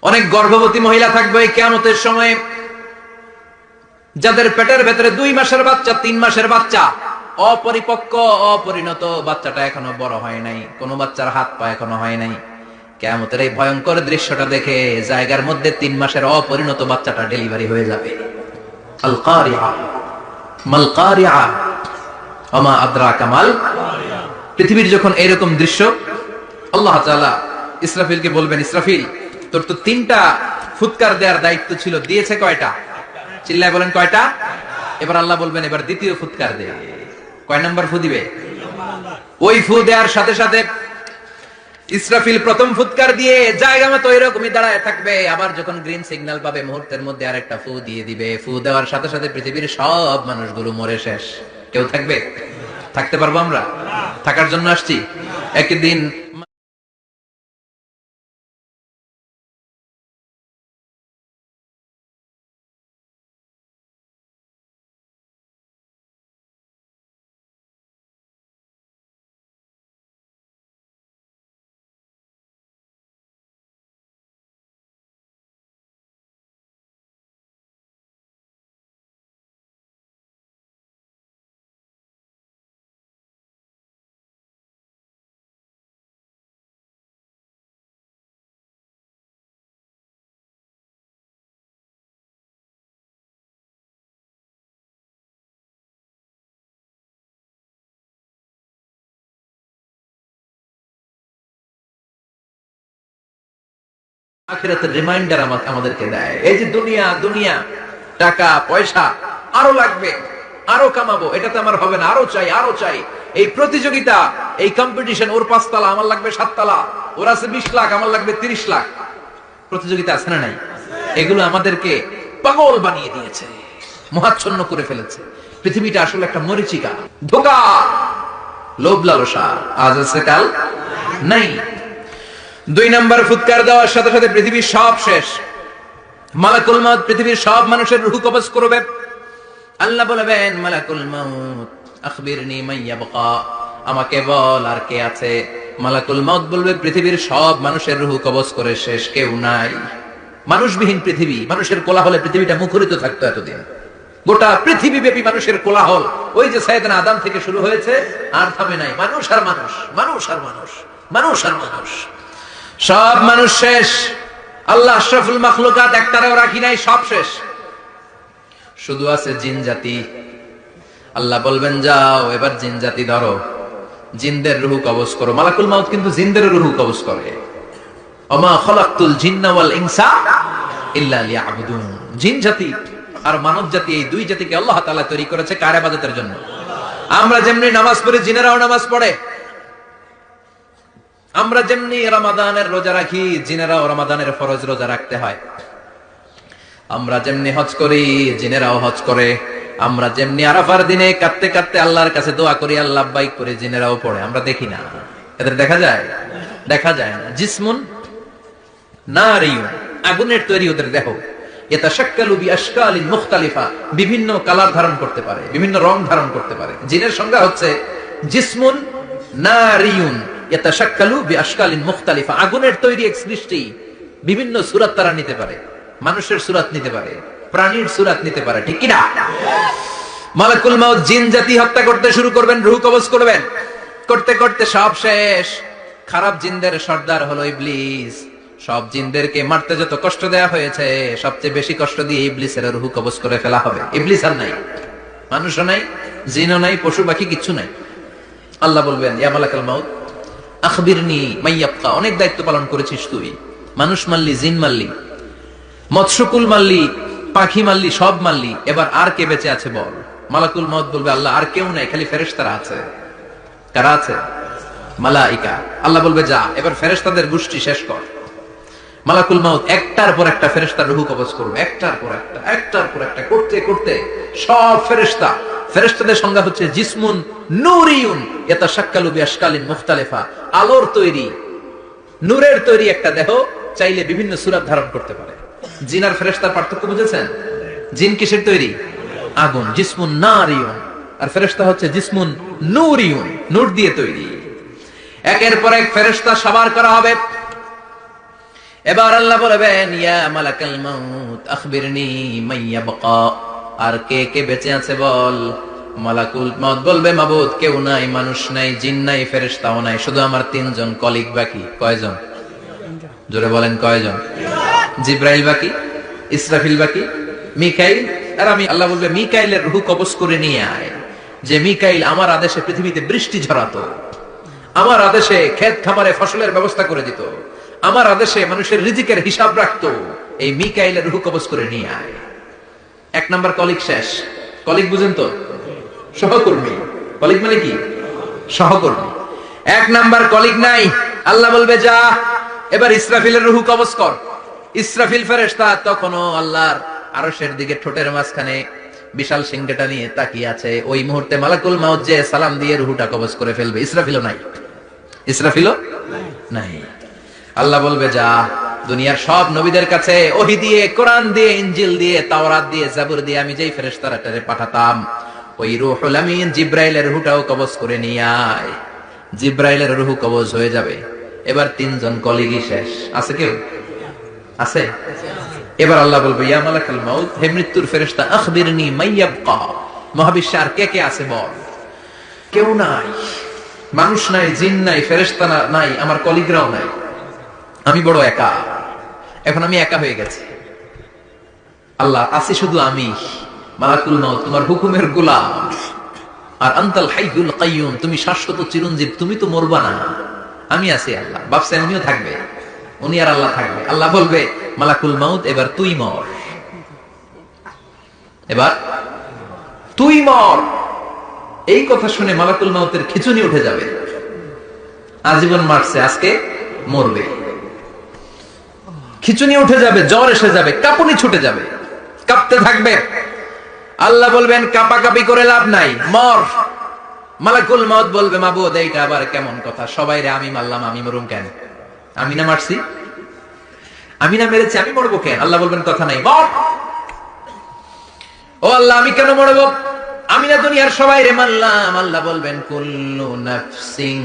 অনেক গর্ভবতী মহিলা থাকবে এই কিয়ামতের সময়, যাদের পেটের ভেতরে 2 মাসের বাচ্চা, 3 মাসের বাচ্চা, অপরিপক্ক অপরিণত, বাচ্চাটা এখনো বড় হয় নাই, কোন বাচ্চার হাত পা এখনো হয় নাই। কিয়ামতের এই ভয়ঙ্কর দৃশ্যটা দেখে জায়গার মধ্যে 3 মাসের অপরিণত বাচ্চাটা ডেলিভারি হয়ে যাবে। আল কারিয়া মাল কারিয়া ওয়া মা আদরাকা মাল। পৃথিবীর যখন এরকম দৃশ্য, আল্লাহ তাআলা ইসরাফিলকে বলবেন, ইসরাফিল তোর তো 3টা ফুৎকার দেওয়ার দায়িত্ব ছিল, দিয়েছে কয়টা? চিল্লায় বলেন কয়টা? এবার আল্লাহ বলবেন, এবার দ্বিতীয় ফুৎকার দে। কয় নাম্বার ফু দিবে? ওই ফু দেওয়ার সাথে সাথে ইসরাফিল প্রথম ফুৎকার দিয়ে জায়গা মতো এরকমই দাঁড়ায় থাকবে। আবার যখন গ্রিন সিগন্যাল পাবে, মুহূর্তের মধ্যে আরেকটা ফু দিয়ে দিবে। ফু দেওয়ার সাথে সাথে পৃথিবীর সব মানুষগুলো মরে শেষ। কেউ থাকবে? থাকতে পারবো আমরা? থাকার জন্য আসছি। একদিন আখিরাতের রিমাইন্ডার আমাদেরকে দেয়। এই যে দুনিয়া, দুনিয়া, টাকা পয়সা, আরো লাগবে, আরো কামাবো, এটাতে আমার হবে না, আরো চাই, আরো চাই। এই প্রতিযোগিতা, এই কম্পিটিশন, ওর 5 তলা, আমার লাগবে 7 তলা, ওর আছে 20 লাখ, আমার লাগবে 30 লাখ। প্রতিযোগিতা আছে না নাই? এগুলো আমাদেরকে পাগল বানিয়ে দিয়েছে, মোহাচ্ছন্ন করে ফেলেছে। পৃথিবীটা আসলে একটা মরিচিকা, ধোঁকা, লোভ লালসা, আজ আছে কাল নাই। 2 নাম্বার ফুৎকার দেওয়ার সাথে সাথে পৃথিবীর সব শেষ। মালাকুল মউত পৃথিবীর সব মানুষের রূহ কবজ করবে। আল্লাহ বলবেন, মালাকুল মউত আখবিরনি মান ইয়াবকা, আমাকে বল আর কে আছে। মালাকুল মউত বলবে, পৃথিবীর সব মানুষের রূহ কবজ করে শেষ, কেউ নাই। মানুষবিহীন পৃথিবী, মানুষের কোলাহলে পৃথিবীটা মুখরিত থাকতো এতদিন। গোটা পৃথিবী ব্যাপী মানুষের কোলাহল, ওই যে সাইয়েদনা আদম থেকে শুরু হয়েছে, আর থামে নাই। মানুষ আর মানুষ, মানুষ আর মানুষ, মানুষ আর মানুষ, সব মানুষ শেষ। আল্লাহ আশরাফুল মাখলুকাত একটারেও রাখি নাই, সব শেষ। শুধু আছে জিন জাতি। আল্লাহ বলবেন, যাও এবার জিন জাতি ধরো, জিনদের রূহ কবজ করো। মালাকুল মউত কিন্তু জিনদের রূহ কবজ করে। ওমা খালাকতুল জিন্না ওয়াল ইনসা ইল্লা লিয়াবুদুন। জিন জাতি আর মানব জাতি, এই 2 জাতিকে আল্লাহ তাআলা তৈরি করেছে কার ইবাদতের জন্য। আমরা যেমনি নামাজ পড়ি, জিনেরাও নামাজ পড়ে। আমরা যেমনি রমাদানের রোজা রাখি, জিনেরাও রমাদানের ফরজ রোজা রাখতে হয়। আমরা যেমনি হজ করি, জিনেরাও হজ করে। আমরা যেমনি আরাফার দিনে কাঁদতে কাঁদতে আল্লাহর কাছে দোয়া করি, আল্লাহ লাব্বাইক করে, জিনেরাও পড়ে। আমরা দেখি না, এদের দেখা যায়? দেখা যায় না। জিসমুন নারিয়ুন, আগুনের তৈরি ওদের দেহ। ইয়াতাশাক্কালু বিআশকালিন মুখতালিফা, বিভিন্ন কালার ধারণ করতে পারে, বিভিন্ন রং ধারণ করতে পারে। জিনের সংজ্ঞা হচ্ছে জিসমুন নারিয়ুন ইয়াতাশাক্কালু বিআশকালিন মুখতালিফা, আগুনের তৈরি এক সৃষ্টি। বিভিন্ন সূরত তারা নিতে পারে, মানুষের সূরত নিতে পারে, প্রাণীর সূরত নিতে পারে, ঠিক কি না? মালাকুল মউত জিন জাতি হত্যা করতে শুরু করবেন, রূহ কবজ করবেন। করতে করতে সব শেষ। খারাপ জিনদের সর্দার হলো ইবলিস। সব জিনদেরকে মারতে যত কষ্ট দেয়া হয়েছে, সবচেয়ে বেশি কষ্ট দিয়ে ইবলিসের রূহ কবজ করে ফেলা হবে। ইবলিস আর নাই, মানুষও নাই, জিনও নাই, পশু পাখি কিচ্ছু নাই। আল্লাহ বলবেন, ইয়া মালাকুল মউত আখবিরনি মান ইয়াবকা, অনেক দায়িত্ব পালন করেছিস তুই, মানুষ মারলি, জিন মারলি, মৎস্যকুল মারলি, পাখি মারলি, সব মারলি, এবার আর কে বেঁচে আছে বল? মালাকুল মউত বলবে আল্লাহ আর কেউ নাই, খালি ফেরেশতারা আছে। কারা আছে? মালাইকা। আল্লাহ বলবে যা এবার ফেরেশতাদের গোষ্ঠী শেষ কর। মালাকুল মউত একটার পর একটা ফেরেশতার রূহ কবজ করবে, একটার পর একটা করতে করতে সব ফেরেশতা। ফেরেশতাদের সংজ্ঞা হচ্ছে জিসমুন নূরিয়ুন ইয়াতাশাক্কালু বিআশকালিন মুখতালিফা, আলোর তৈরি, নূরের তৈরি একটা দেহ, চাইলে বিভিন্ন সূরত ধারণ করতে পারে। জিন আর ফেরেশতার পার্থক্য বুঝেছেন? জিন কিসের তৈরি? আগুন, জিসমুন নারিয়ুন, আর ফেরেশতা হচ্ছে জিসমুন নূরিয়ুন, নূর দিয়ে তৈরি। একের পর এক ফেরেশতা সবার করা হবে। এবার আল্লাহ বলবেন ইয়া মালাকাল মাউত আখবিরনি মাইয়াবকা, আর কে কে বেঁচে আছে বল। মালাকুল মউত বলবে মাবুদ কেউ নাই, মানুষ নাই, জিন নাই, ফেরেশতাও নাই, শুধু আমার তিনজন কলিগ বাকি। কয়জন? জোরে বলেন কয়জন? জিব্রাইল বাকি, ইসরাফিল বাকি, মিকাইল, আর আমি। আল্লাহ বলবে মিকাইলের রূহ কবজ করে নিয়ে আয়। যে মিকাইল আমার আদেশে পৃথিবীতে বৃষ্টি ঝরাতো, আমার আদেশে ক্ষেত খামারে ফসলের ব্যবস্থা করে দিত, আমার আদেশে মানুষের রিজিকের হিসাব রাখতো, এই মিকাইলের রূহ কবজ করে নিয়ে আয়। এক নাম্বার কলিগ শেষ। কলিগ বুঝেন তো? সহকর্মী। কলিগ মানে কি? সহকর্মী। এক নাম্বার কলিগ নাই। আল্লাহ বলবে যা এবার ইসরাফিলের রূহ কবজ কর। ইসরাফিল ফেরেশতা তখনও আল্লাহর আরশের দিকে ঠোঁটের মাঝখানে বিশাল সিংহটা নিয়ে তাকিয়ে আছে। ওই মুহূর্তে মালাকুল মউত যে সালাম দিয়ে রূহটা কবজ করে ফেলবে। ইসরাফিলও নাই, ইসরাফিলও নাই। আল্লাহ বলবে যা দুনিয়ার সব নবীদের কাছে ওহী দিয়ে, কোরআন দিয়ে, ইনজিল দিয়ে, তাওরাত দিয়ে, জাবুর দিয়ে আমি যেই ফেরেশতাটারে পাঠাতাম, ওই রূহুল আমিন জিব্রাইলের রূহটাও কবজ করে নিয়ে আয়। জিব্রাইলের রূহ কবজ হয়ে যাবে। এবার তিনজন কলিগই শেষ। আছে কেউ? আছে? এবার আল্লাহ বলবে ইয়া মালাকাল মাউত, হে মৃত্যুর ফেরেশতা আখবিরনি মাইয়াবকা, মহাবিশ্বে আর কে কে আছে বল। কেউ নাই, মানুষ নাই, জিন নাই, ফেরেশতা নাই, আমার কলিগরাও নাই, আমি বড় একা। এখন আমি একা হয়ে গেছি। আল্লাহ আছি শুধু আমি, মালাকুল মউত তোমার হুকুমের গোলাম, আর আনতাল হাইয়ুল কাইয়ুম তুমি শাশ্বত চিরঞ্জীব, তুমি তো মরবা না, আমি আছি। আল্লাহ ভাবছেন উনিও থাকবে, উনি আর আল্লাহ থাকবে। আল্লাহ বলবে মালাকুল মউত এবার তুই মর, এবার তুই মর। এই কথা শুনে মালাকুল মউতের খিঁচুনি উঠে যাবে। আজীবন মারছে, আজকে মরবে। খিঁচুনি উঠে যাবে, জ্বর এসে যাবে, কাঁপুনি ছুটে যাবে, কাঁপতে থাকবে। আল্লাহ বলবেন কাঁপাকাঁপি করে লাভ নাই, মর। মালাকুল মউত বলবে মাবুদ এইটা আবার কেমন কথা, সবাই রে আমি মারলাম, আমি মরুম কেন? আমি না মারছি, আমি না মেরেছি, আমি মরবো কেন? আল্লাহ বলবেন কথা নাই, মর। ও আল্লাহ আমি কেন মরবো? আমি না দুনিয়ার সবাই রে মারলাম। আল্লাহ বলবেন কুল্লু নাফসিন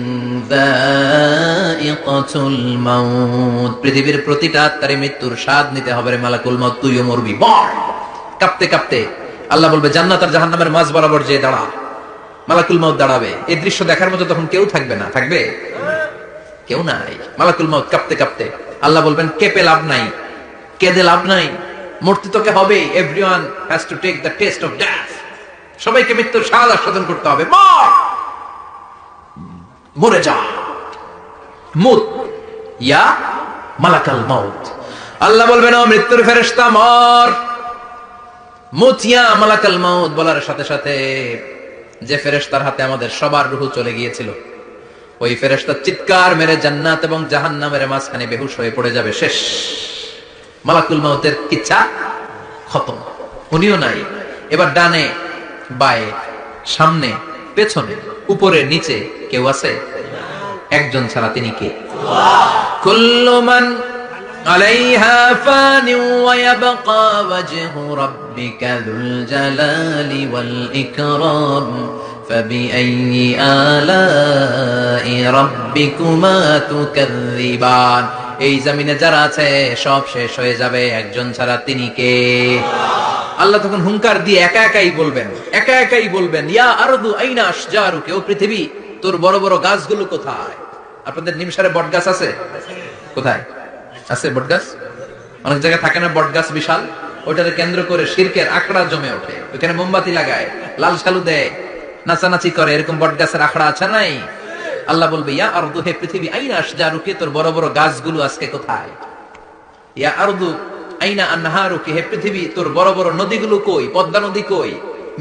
যায়িকাতুল মাউত, পৃথিবীর প্রতিটা আত্মারে মৃত্যুর স্বাদ নিতে হবে রে মালাকুল মউত, তুইও মরবি, মর। কাঁপতে কাঁপতে আল্লাহ বলবে জান্নাত আর জাহান্নামের মাঝ বরাবর যে দাঁড়া। মালাকুল মউত দাঁড়াবে। এই দৃশ্য দেখার মতো তখন কেউ থাকবে না। থাকবে? কেউ নাই। মালাকুল মউত কাঁপতে কাঁপতে আল্লাহ বলবেন কেঁপে লাভ নাই, কেঁদে লাভ নাই, মরতে তোকে হবে। Everyone has to take the test of death, সবাইকে মৃত্যুর স্বাদ আস্বাদন করতে হবে। মর, মরে যা, মুত ইয়া মালাকাল মউত। আল্লাহ বলবেন ও মৃত্যুর ফেরেশতা মর, মুত ইয়া মালাকাল মউত। বলার সাথে সাথে যে ফেরেশতার হাতে আমাদের সবার রূহ চলে গিয়েছিল, ওই ফেরেশতা চিৎকার মেরে জান্নাত এবং জাহান্নামের মাঝখানে বেহুশ হয়ে পড়ে যাবে। শেষ। মালাকুল মউতের ইচ্ছা খতম, উনিও নাই। এবার ডানে বায়ে, সামনে পেছনে, উপরে নিচে কেউ আছে? একজন ছাড়া, তিনি কে? কুল্লু মান আলাইহা ফানি ওয়া ইয়াবকা ওয়াজহু রাব্বিকা যুল জালালি ওয়াল ইকরাম ফাবিআইয়ি আলাই রাব্বিকুমা তুকাযযিবান। এই জমিনে যারা আছে সব শেষ হয়ে যাবে, একজন ছাড়া, তিনি কে? আল্লাহ তখন হুঙ্কার দিয়ে একা একাই বলবেন ইয়া আরদু আইনা আশজারুকা, ও পৃথিবী তোর বড় বড় গাছগুলো কোথায়? আপনাদের নিমসারে বট গাছ আছে? কোথায় আছে বট গাছ? অনেক জায়গায় থাকে না বট গাছ বিশাল, ওইটাকে কেন্দ্র করে শিরকের আখড়া জমে ওঠে, ওখানে মোমবাতি লাগায়, লাল শালু দেয়, নাচানাচি করে, এরকম বট গাছের আখড়া আছে নাই? আল্লাহ বলবে ইয়া আরদু, হে পৃথিবী, আইনা আশজারুকা, তোর বড় বড় গাছগুলো আজকে কোথায়? ইয়া আরদু আইনা আনহারুকি, হে পৃথিবী তোর বড় বড় নদীগুলো কই? পদ্মা নদী কই?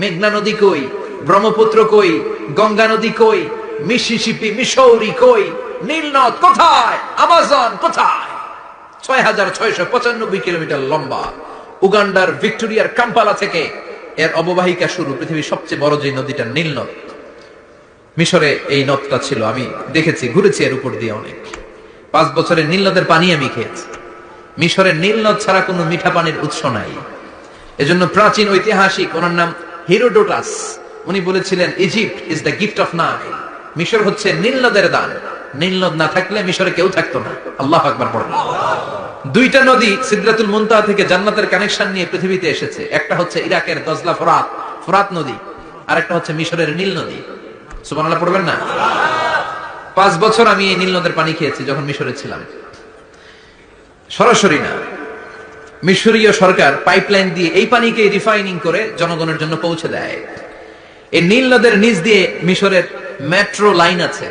মেঘনা নদী কই? ব্রহ্মপুত্র কই? গঙ্গা নদী কই? মিসিসিপি, মিসৌরি কই? নীল নদ কোথায়? আমাজন কোথায়? 6695 কিলোমিটার লম্বা। উগান্ডার ভিক্টোরিয়ার কাম্পালা থেকে এর অববাহিকা শুরু। পৃথিবীর সবচেয়ে বড় যে নদীটা নীল নদ, মিশরে এই নদটা ছিল। আমি দেখেছি, ঘুরেছি এর উপর দিয়ে অনেক। 5 বছরের নীল নদের পানি আমি খেয়েছি। মিশরের নীল নদ ছাড়া কোনো মিঠা পানির উৎস নাই। এজন্য প্রাচীন ঐতিহাসিক, ওনার নাম হিরোডোটাস, উনি বলেছিলেন Egypt is the gift of Nile. মিশর হচ্ছে নীল নদের দান। নীল নদ না থাকলে মিশরে কেউ থাকতো না। আল্লাহু আকবার পড়ুন। দুইটা নদী সিদরাতুল মুনতাহা থেকে জান্নাতের কানেকশন নিয়ে পৃথিবীতে এসেছে। একটা হচ্ছে ইরাকের দজলা ফোরাত নদী, আর একটা হচ্ছে মিশরের নীল নদী। সুবহানাল্লাহ পড়বেন না? 5 বছর আমি এই নীল নদের পানি খেয়েছি যখন মিশরে ছিলাম। সরাসরি না, মিশরীয় সরকার পাইপলাইন দিয়ে এই পানিকে রিফাইনিং করে জনগণের জন্য পৌঁছে দেয়। এই নীল নদের নিচ দিয়ে মিশরের মেট্রো লাইন আছে,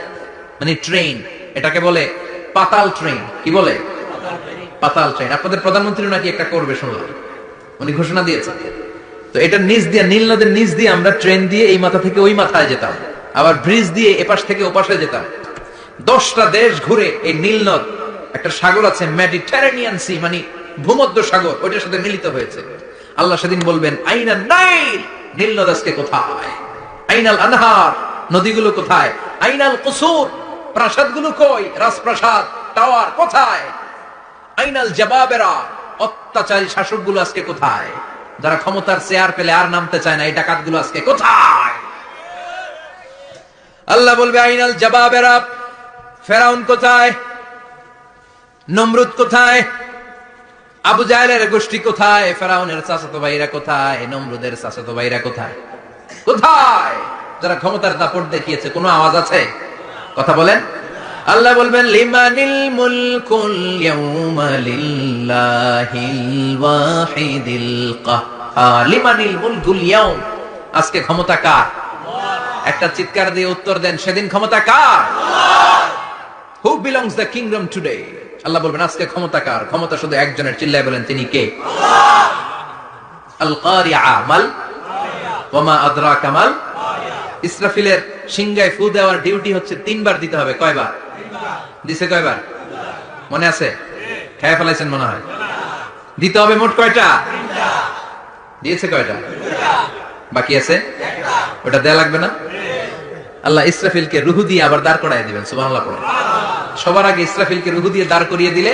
মানে ট্রেন। এটাকে বলে পাতাল ট্রেন। কি বলে? পাতাল ট্রেন। আপনাদের প্রধানমন্ত্রী নাকি একটা করবে শুনলাম, উনি ঘোষণা দিয়েছে। তো এটা নিচ দিয়ে, নীল নদের নিচ দিয়ে আমরা ট্রেন দিয়ে এই মাথা থেকে ওই মাথায় যেতাম, আবার ব্রিজ দিয়ে এপাশ থেকে ওপাশে যেতাম। 10টা দেশ ঘুরে এই নীল নদ, একটা সাগর আছে মেডিটেরেনিয়ান সি, মানে ভূমধ্য সাগর, ওইটার সাথে মিলিত হয়েছে। আল্লাহ সেদিন বলবেন আইনাল নাইল, নীল নদ আজকে কোথায়? আইনাল আনহার, নদীগুলো কোথায়? আইনাল কুসুর, প্রাসাদগুলো কই? রাজপ্রাসাদ, টাওয়ার কোথায়? আইনাল জাবাবেরা, অত্যাচারী শাসকগুলো আজকে কোথায়? যারা ক্ষমতার চেয়ার পেলে আর নামতে চায় না, এই ডাকাতগুলো আজকে কোথায়? আল্লাহ বলবে আইনাল জাবাবেরা, ফেরাউন কোথায়? নমরুদ কোথায়? আবু জাহেলের গোষ্ঠী কোথায়? ফেরাউনের চাচাতো ভাইরা কোথায়? নমরুদের চাচাতো ভাইরা কোথায়? কোথায়? যারা ক্ষমতার দাপট দেখিয়েছে, কোনো আওয়াজ আছে? কথা বলেন। আল্লাহ বলবেন লিমানিল মুলকুল ইয়াউমা লিল্লাহিল ওয়াহিদিল কাহ্হার। লিমানিল মুলকুল ইয়াউম, আজকে ক্ষমতা কার? একটা চিৎকার দিয়ে উত্তর দেন, সেদিন ক্ষমতা কার? Who belongs the kingdom today? আল্লাহ বলবেন আজকে ক্ষমতা কার? ক্ষমতা শুধু একজনের। চিল্লায় বলেন তিনি কে? আল কারিআ, মাল ওয়া মা আদরাকা মাল। ইসরাফিলের সিংহায় ফু দেওয়ার ডিউটি হচ্ছে 3 বার দিতে হবে। কয়বার দিছে? কয়বার মনে আছে? খেয়ে ফেলাইছেন মনে হয়। দিতে হবে মোট কয়টা? দিয়েছে কয়টা? বাকি আছে ওটা দেয়া লাগবে না? আল্লাহ ইসরাফিলকে রুহু দিয়ে আবার দাঁড় করায় দিবেন। সুবহানাল্লাহ পড়ে। সবার আগে ইসরাফিলকে রুহু দিয়ে দাঁড় করিয়ে দিলে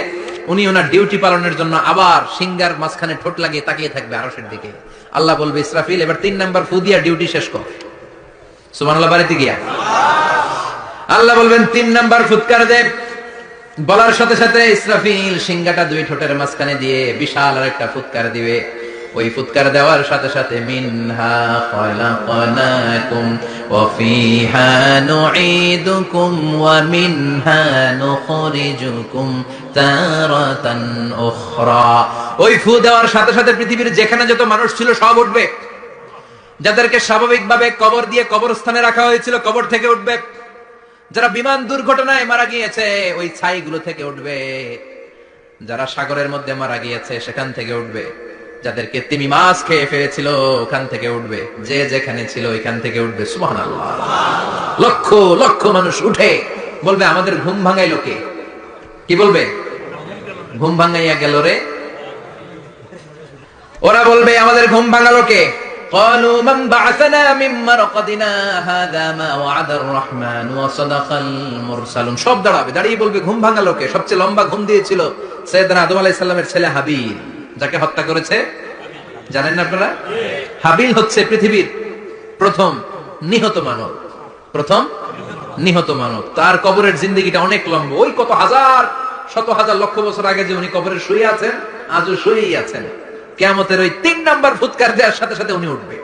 উনি ওনার ডিউটি পালনের জন্য আবার সিংহার মাঝখানে ঠোঁট লাগিয়ে তাকিয়ে থাকবে আরশের দিকে। আল্লাহ বলবে ইসরাফিল এবার 3 নাম্বার ফু দিয়া ডিউটি শেষ কর। সুবহানাল্লাহ বাড়িতে গিয়া আল্লাহ বলবেন 3 নাম্বার ফুৎকার দে। বলার সাথে সাথে ইসরাফিল সিংহাটা 2 ঠোঁটের মাঝখানে দিয়ে বিশাল আরেকটা ফুৎকার দিবে। ওই ফুৎকার দেওয়ার সাথে সাথে মিনহা খালাকনাকুম ওয়া ফিহা নুঈদুকুম ওয়া মিনহা নুখরিজুকুম তারাতান উখরা। ওই ফু দেওয়ার সাথে সাথে পৃথিবীর যেখানে যত মানুষ ছিল সব উঠবে। যাদেরকে স্বাভাবিকভাবে কবর দিয়ে কবরস্থানে রাখা হয়েছিল কবর থেকে উঠবে। যারা বিমান দুর্ঘটনায় মারা গিয়েছে ওই ছাইগুলো থেকে উঠবে। যারা সাগরের মধ্যে মারা গিয়েছে সেখান থেকে উঠবে। যাদেরকে তিমি মাছ খেয়ে ফেলেছিল ওখান থেকে উঠবে। যে যেখানে ছিল ওইখান থেকে উঠবে। সুবহানাল্লাহ। লক্ষ লক্ষ মানুষ উঠে বলবে আমাদের ঘুম ভাঙাইলো কে? কি বলবে? ঘুম ভাঙাইয়া গেল রে। ওরা বলবে আমাদের ঘুম ভাঙালো কে? قالوا من بعثنا من مرقدنا هذا ما وعد الرحمن وصدق المرسلون। সব দাঁড়াবে, দাঁড়িয়ে বলবে ঘুম ভাঙালো কে? সবচেয়ে লম্বা ঘুম দিয়েছিল সাইয়েদনা আদম আলাইহিস সালামের ছেলে হাবিল, যাকে হত্যা করেছে। জানেন না আপনারা? হাবিল হচ্ছে পৃথিবীর প্রথম নিহত মানব। প্রথম নিহত মানব। তার কবরের জিন্দেগিটা অনেক লম্বা। ওই কত হাজার শত হাজার লক্ষ বছর আগে যে উনি কবরে শুয়ে আছেন, আজও শুয়েই আছেন। কিয়ামতের ওই 3 নাম্বার ফুৎকার দেওয়ার সাথে সাথে উনি উঠবে।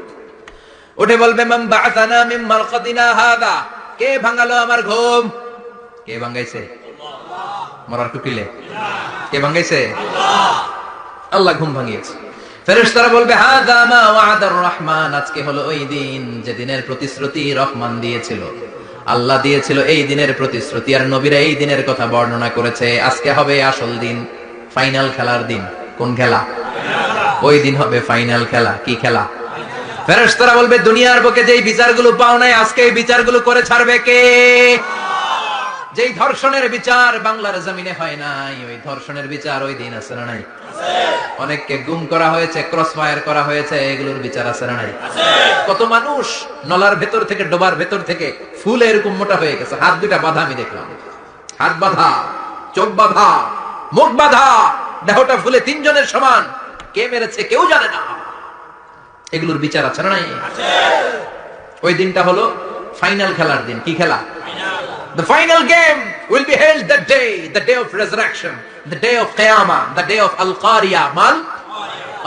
উঠে বলবে মান বা'আসানা মিন মারকাদিনা হাদা। কে ভাঙালো আমার ঘুম? কে ভাঙাইছে? আল্লাহ। মরার টুকিলে কে ভাঙাইছে? আল্লাহ। আল্লাহ ঘুম ভাঙিয়েছে। ফেরেশতারা বলবে হাদা মা ওয়াদার রহমান। আজকে হলো ওই দিন যে দিনের প্রতিশ্রুতি রহমান দিয়েছিল, আল্লাহ দিয়েছিল। এই দিনের প্রতিশ্রুতি আর নবীরা এই দিনের কথা বর্ণনা করেছে। আজকে হবে আসল দিন। ফাইনাল খেলার দিন। কোন খেলা? ওই দিন হবে ফাইনাল খেলা। কি খেলা? ফেরেশতারা বলবে দুনিয়ার বুকে যেই বিচারগুলো পাও নাই, আজকে এই বিচারগুলো করে ছাড়বে কে? যেই ধর্ষণের বিচার বাংলার জমিনে হয় নাই, ওই ধর্ষণের বিচার ওই দিন আছে না নাই? অনেককে গুম করা হয়েছে, ক্রস ফায়ার করা হয়েছে, এগুলোর বিচার আছে না নাই? কত মানুষ নলার ভেতর থেকে, ডোবার ভেতর থেকে ফুলে এরকম মোটা হয়ে গেছে, হাত দুটা বাঁধা। আমি দেখলাম হাত বাঁধা, চোখ বাঁধা, মুখ বাঁধা, দেহটা ফুলে তিনজনের সমান। কে মেরেছে কেউ জানে না। এগুলোর বিচার আছে না নাই? ওই দিনটা হলো ফাইনাল খেলার দিন। কি খেলা? The final game will be held that day, the day of resurrection, the day of Qiyamah, the day of Al-Qariya. Mal?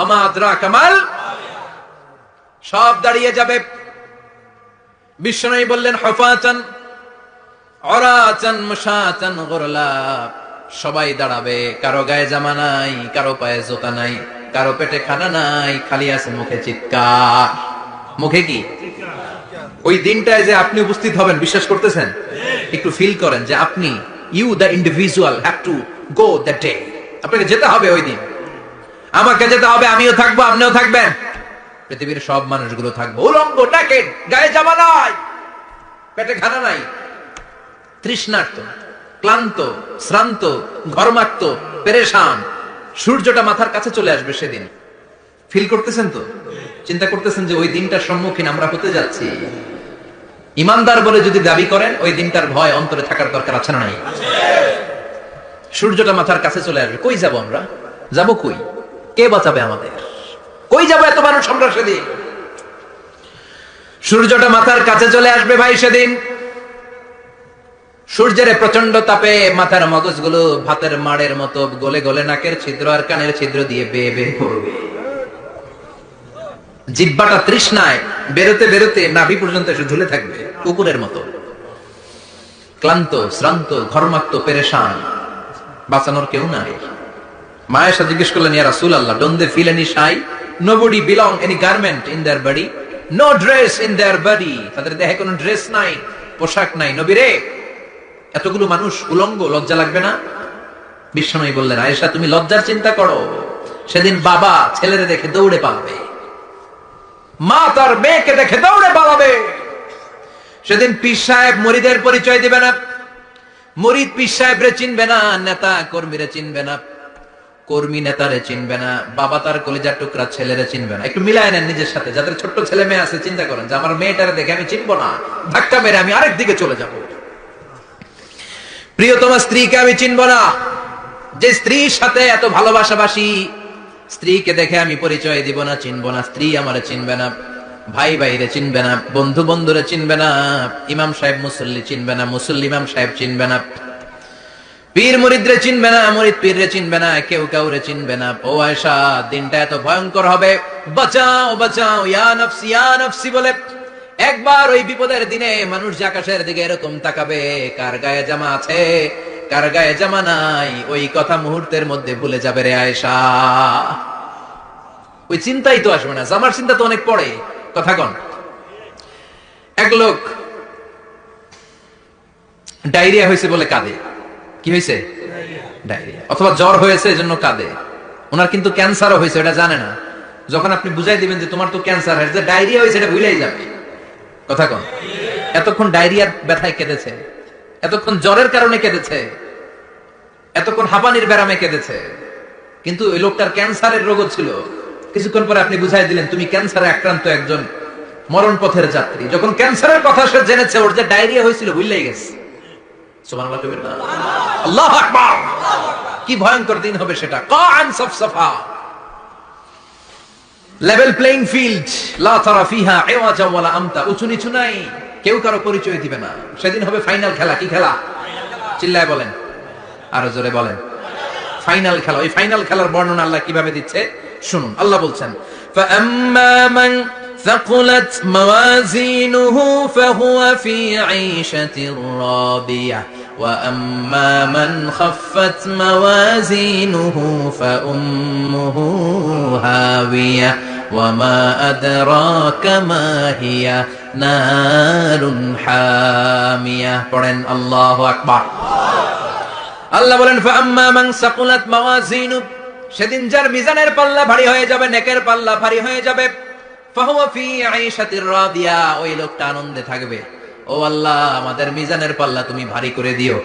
Ama adraka mal? সব দাঁড়িয়ে যাবে। বিশ্বনবী বললেন হুফাতান উরাতান মুশাতান গুরলা। সবাই দাঁড়াবে, কারো গায়ে জামা নাই, কারো পায়ে জুতা নাই, কারো পেটে খানা নাই, খালি আছে মুখে চিৎকার। মুখে কি? ওই দিনটায় যে আপনি উপস্থিত হবেন, বিশ্বাস করতেছেন? একটু ফিল করেন যে আপনি, you the individual have to go that day. আপনাকে যেতে হবে ওই দিন, আমাকে যেতে হবে, আমিও থাকবো, আপনিও থাকবেন, পৃথিবীর সব মানুষগুলো থাকবো। উলঙ্গ, নাকেড, গায়ে জামা নাই, পেটে খানা নাই, তৃষ্ণার্ত, ক্লান্ত, শ্রান্ত, ঘর্মাক্ত, পেরেশান। সূর্যটা মাথার কাছে চলে আসবে সেদিন। ফিল করতেছেন তো? চিন্তা করতেছেন যে ওই দিনটার সম্মুখীন আমরা হতে যাচ্ছি। ইমানদার বলে যদি দাবি করেন, ওই দিনটার ভয় অন্তরে থাকার দরকার আছে না নাই? সূর্যটা মাথার কাছে চলে আসবে। কই যাব আমরা? যাব কই? কে বাঁচাবে আমাদের? কই যাব এত মানুষ আমরা সেদিন? সূর্যটা মাথার কাছে চলে আসবে ভাই সেদিন। সূর্যের প্রচন্ড তাপে মাথার মগজগুলো ভাতের মাড়ের মতো গলে গলে নাকের ছিদ্র আর কানের ছিদ্র দিয়ে বেয়ে বেয়ে পড়বে। জিহ্বাটা তৃষ্ণায় বেরোতে বেরোতে নাভি পর্যন্ত এসে ঝুলে থাকবে কুকুরের মতো। ক্লান্ত, শ্রান্ত, ঘর্মাক্ত, পেরেশান, বাঁচানোর কেউ নাই। মায়েশা জিজ্ঞেস করলেন, ইয়া রাসূলুল্লাহ, don't they feel any shy? Nobody belong any garment in their body, no dress in their body. তাদের দেহে কোনো ড্রেস নাই, পোশাক নাই। নবী রে, এতগুলো মানুষ উলঙ্গ, লজ্জা লাগবে না? বিশ্বনবী বললেন, আয়েশা তুমি লজ্জার চিন্তা করো, সেদিন বাবা ছেলেরে দেখে দৌড়ে পালাবে, মা তার মেয়েকে দেখে দৌড়ে পালাবে। সেদিন পীর সাহেব মুরিদের পরিচয় দিবে না, মুরিদ পীর সাহেবরে চিনবে না, নেতা কর্মীরে চিনবে না, কর্মী নেতারে চিনবে না, বাবা তার কলিজার টুকরা ছেলেরে চিনবে না। একটু মিলায় নেন নিজের সাথে। যাদের ছোট্ট ছেলে মেয়ে আছে, চিন্তা করেন যে আমার মেয়েটারে দেখে আমি চিনবো না, ধাক্কা মেরে আমি আরেক দিকে চলে যাব। প্রিয়তমা স্ত্রীকে আমি চিনবো না, যে স্ত্রীর সাথে এত ভালোবাসাবাসি, স্ত্রীকে দেখে আমি পরিচয় দিব না, চিনবো না। স্ত্রী আমারে চিনবে না, ভাই ভাইরে চিনবে না, বন্ধু বন্ধুরে চিনবে না, ইমাম সাহেব মুসল্লি চিনবে না, মুসল্লি ইমাম সাহেব চিনবে না, পীর মুরিদরে চিনবে না, মুরিদ পীররে চিনবে না, কেউ কাউরে চিনবে না। ও আয়েশা, দিনটা এত ভয়ঙ্কর হবে, বাঁচাও বাঁচাও, ইয়া নফসি ইয়া নফসি বলে একবার ওই বিপদের দিনে মানুষ যে আকাশের দিকে এরকম তাকাবে, কার গায়ে জামা আছে, কার গায়ে জামা নাই, ওই কথা মুহূর্তের মধ্যে ভুলে যাবে রে আয়েশা। ওই চিন্তাই তো আসবে না, জামার চিন্তা তো অনেক পরে। কথা কন। এক লোক ডায়রিয়া হয়েছে বলে কাঁদে। কি হয়েছে? ডায়রিয়া। অথবা জ্বর হয়েছে এজন্য কাঁদে। ওনার কিন্তু ক্যান্সারও হয়েছে, এটা জানে না। যখন আপনি বুঝাই দিবেন যে তোমার তো ক্যান্সার হয়েছে, ডায়রিয়া হয়েছে, এটা ভুলেই যাবে। কথা কন। এতক্ষণ ডায়রিয়ার ব্যথায় কেঁদেছে, এতক্ষণ জ্বরের কারণে কেঁদেছে, এতক্ষণ হাঁপানির ব্যারামে কেঁদেছে, কিন্তু ওই লোকটার ক্যান্সারের রোগও ছিল। কিছুক্ষণ পরে আপনি বুঝাই দিলেন তুমি ক্যান্সারে আক্রান্ত একজন মরণ পথের যাত্রী। যখন ক্যান্সারের কথা সে জেনেছে, ওর যে ডায়রিয়া হয়েছিল ভুলেই গেছে। সুবহানাল্লাহ কবির না, আল্লাহু আকবার। কি ভয়ঙ্কর দিন হবে সেটা। কান সাফসাফা, লেভেল প্লেইং ফিল্ড, লা তারা ফিহা আওয়াজা ওয়ালা আমতা, উঁচু নিচু নাই, কেউ কারো পরিচয় দিবে না। সেদিন হবে ফাইনাল খেলা। কি খেলা? চিল্লায় বলেন, আরো জোরে বলেন, ফাইনাল খেলা। ওই ফাইনাল খেলার বর্ণনা আল্লাহ কিভাবে দিচ্ছে শুনুন। আল্লাহ বলছেন, ফাআম্মা মান ثقلت موازينه فهو في عيشة راضية وأما من خفت موازينه فأمه هاوية وما أدراك ما هي نار حامية. পড়েন আল্লাহু আকবার। আল্লাহ বলেন ফাআম্মা মান সাকুলাত মাওয়াজিনু, সেদিন যার মিজানের পাল্লা ভারী হয়ে যাবে, নেকের পাল্লা ভারী হয়ে যাবে, ফাহুয়া ফি আইশাতির রাদিয়া, ওই লোকটা আনন্দে থাকবে। ও আল্লাহ, আমাদের মিজানের পাল্লা তুমি ভারী করে দিও,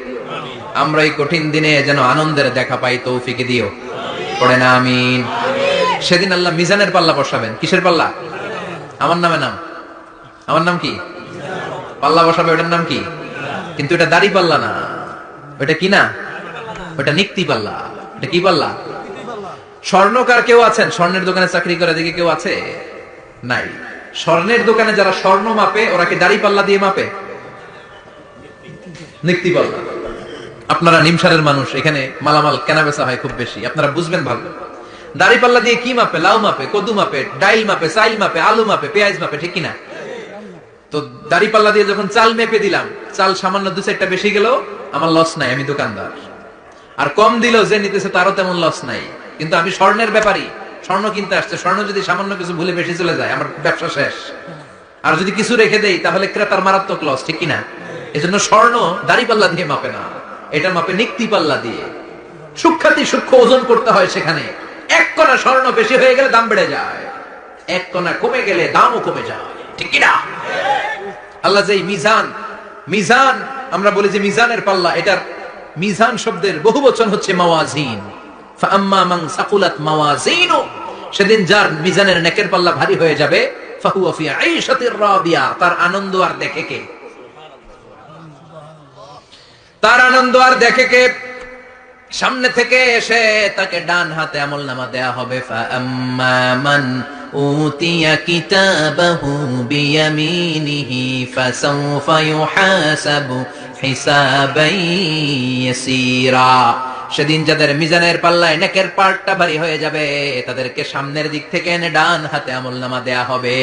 আমরা এই কঠিন দিনে যেন আনন্দের দেখা পাই, তৌফিক দিও। পড়েন আমিন। সেদিন আল্লাহ মিজানের পাল্লা বসাবেন। কিসের পাল্লা? আমার নাম কি? পাল্লা বসাবে, ওটার নাম কি? কিন্তু এটা দাড়ি পাল্লা না, ওটা কি না, ওটা নিক্তি পাল্লা। এটা কি পাল্লা? স্বর্ণকার কেউ আছেন? স্বর্ণের দোকানে চাকরি করে দেখে কেউ আছে? নাই। স্বর্ণের দোকানে যারা স্বর্ণ মাপে, ওরা কি দাড়ি পাল্লা দিয়ে মাপে? নিক্তি পাল্লা। আপনারা নিমসারের মানুষ, এখানে মালামাল কেনা বেচা হয় খুব বেশি, আপনারা বুঝবেন ভালো। দাড়ি পাল্লা দিয়ে কি মাপে? লাউ মাপে, কদু মাপে, ডাইল মাপে, চাইল মাপে, আলু মাপে, পেঁয়াজ মাপে, ঠিক কিনা? তো দাড়ি পাল্লা দিয়ে যখন চাল মেপে দিলাম, চাল সামান্য 2-4টা বেশি গেল, আমার লস নাই, আমি দোকানদার। আর কম দিল যে নিতেছে, তারও তেমন লস নাই। কিন্তু আমি স্বর্ণের ব্যাপারী, স্বর্ণ কিনতে আসছে, স্বর্ণ যদি সামান্য কিছু ভুলে বেশি চলে যায়, আমার ব্যবসা শেষ। আর যদি কিছু রেখে দেই, তাহলে ক্রেতার মারাত্মক লস, ঠিক কিনা? এজন্য স্বর্ণ দাড়ি পাল্লা দিয়ে মাপে না, এটা মাপে নিক্তি পাল্লা দিয়ে। সূক্ষ্মাতি সূক্ষ্ম ওজন করতে হয় সেখানে। এক কণা স্বর্ণ বেশি হয়ে গেলে দাম বেড়ে যায়, এক কণা কমে গেলে দামও কমে যায়, ঠিক কিনা? আল্লাহ যে মিজান আমরা বলি যে মিজানের পাল্লা, এটার মিজান শব্দের বহুবচন হচ্ছে মাওয়াজিন। ফাআম্মা মান সাকুলাত মাওয়াজিনু, সেদিন যার মিজানের নেকের পাল্লা ভারী হয়ে যাবে, ফাহুয়া ফি আইশাতির রাদিয়া, তার আনন্দ আর দেখে কে? তার আনন্দ আর দেখে কে? সামনে থেকে এসে তাকে ডান হাতে আমলনামা দেয়া হবে। ফাআম্মা মান উতিয়া কিতাবাহু বিয়ামিনিহি ফাসাউফা ইউহাসাবু হিসাবান ইয়াসীরা, সেদিন যাদের মিজানের পাল্লায় নেকের পার্টটা ভারী হয়ে যাবে, তাদেরকে সামনের দিক থেকে এনে ডান হাতে আমলনামা দেয়া হবে।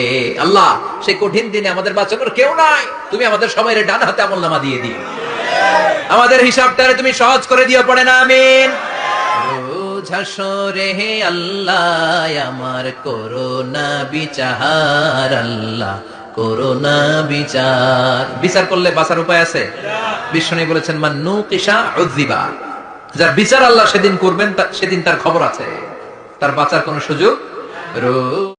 আল্লাহ, সেই কঠিন দিনে আমাদের বাঁচানোর কেউ নাই, তুমি আমাদের সবাইরে ডান হাতে আমলনামা দিয়ে দিও, আমাদের হিসাবটারে তুমি সহজ করে দিও। পড়ে না আমিন। রোজ হাসরে হে আল্লাহ আমার করোনা বিচার, আল্লাহ করোনা বিচার। বিচার করলে বাঁচার উপায় আছে? বিশ্বনবী বলেছেন মান নুকিশা উযিবা, যার বিচার আল্লাহ সেদিন করবেন, সেদিন তার খবর আছে, তার বাঁচার কোনো সুযোগ রোজ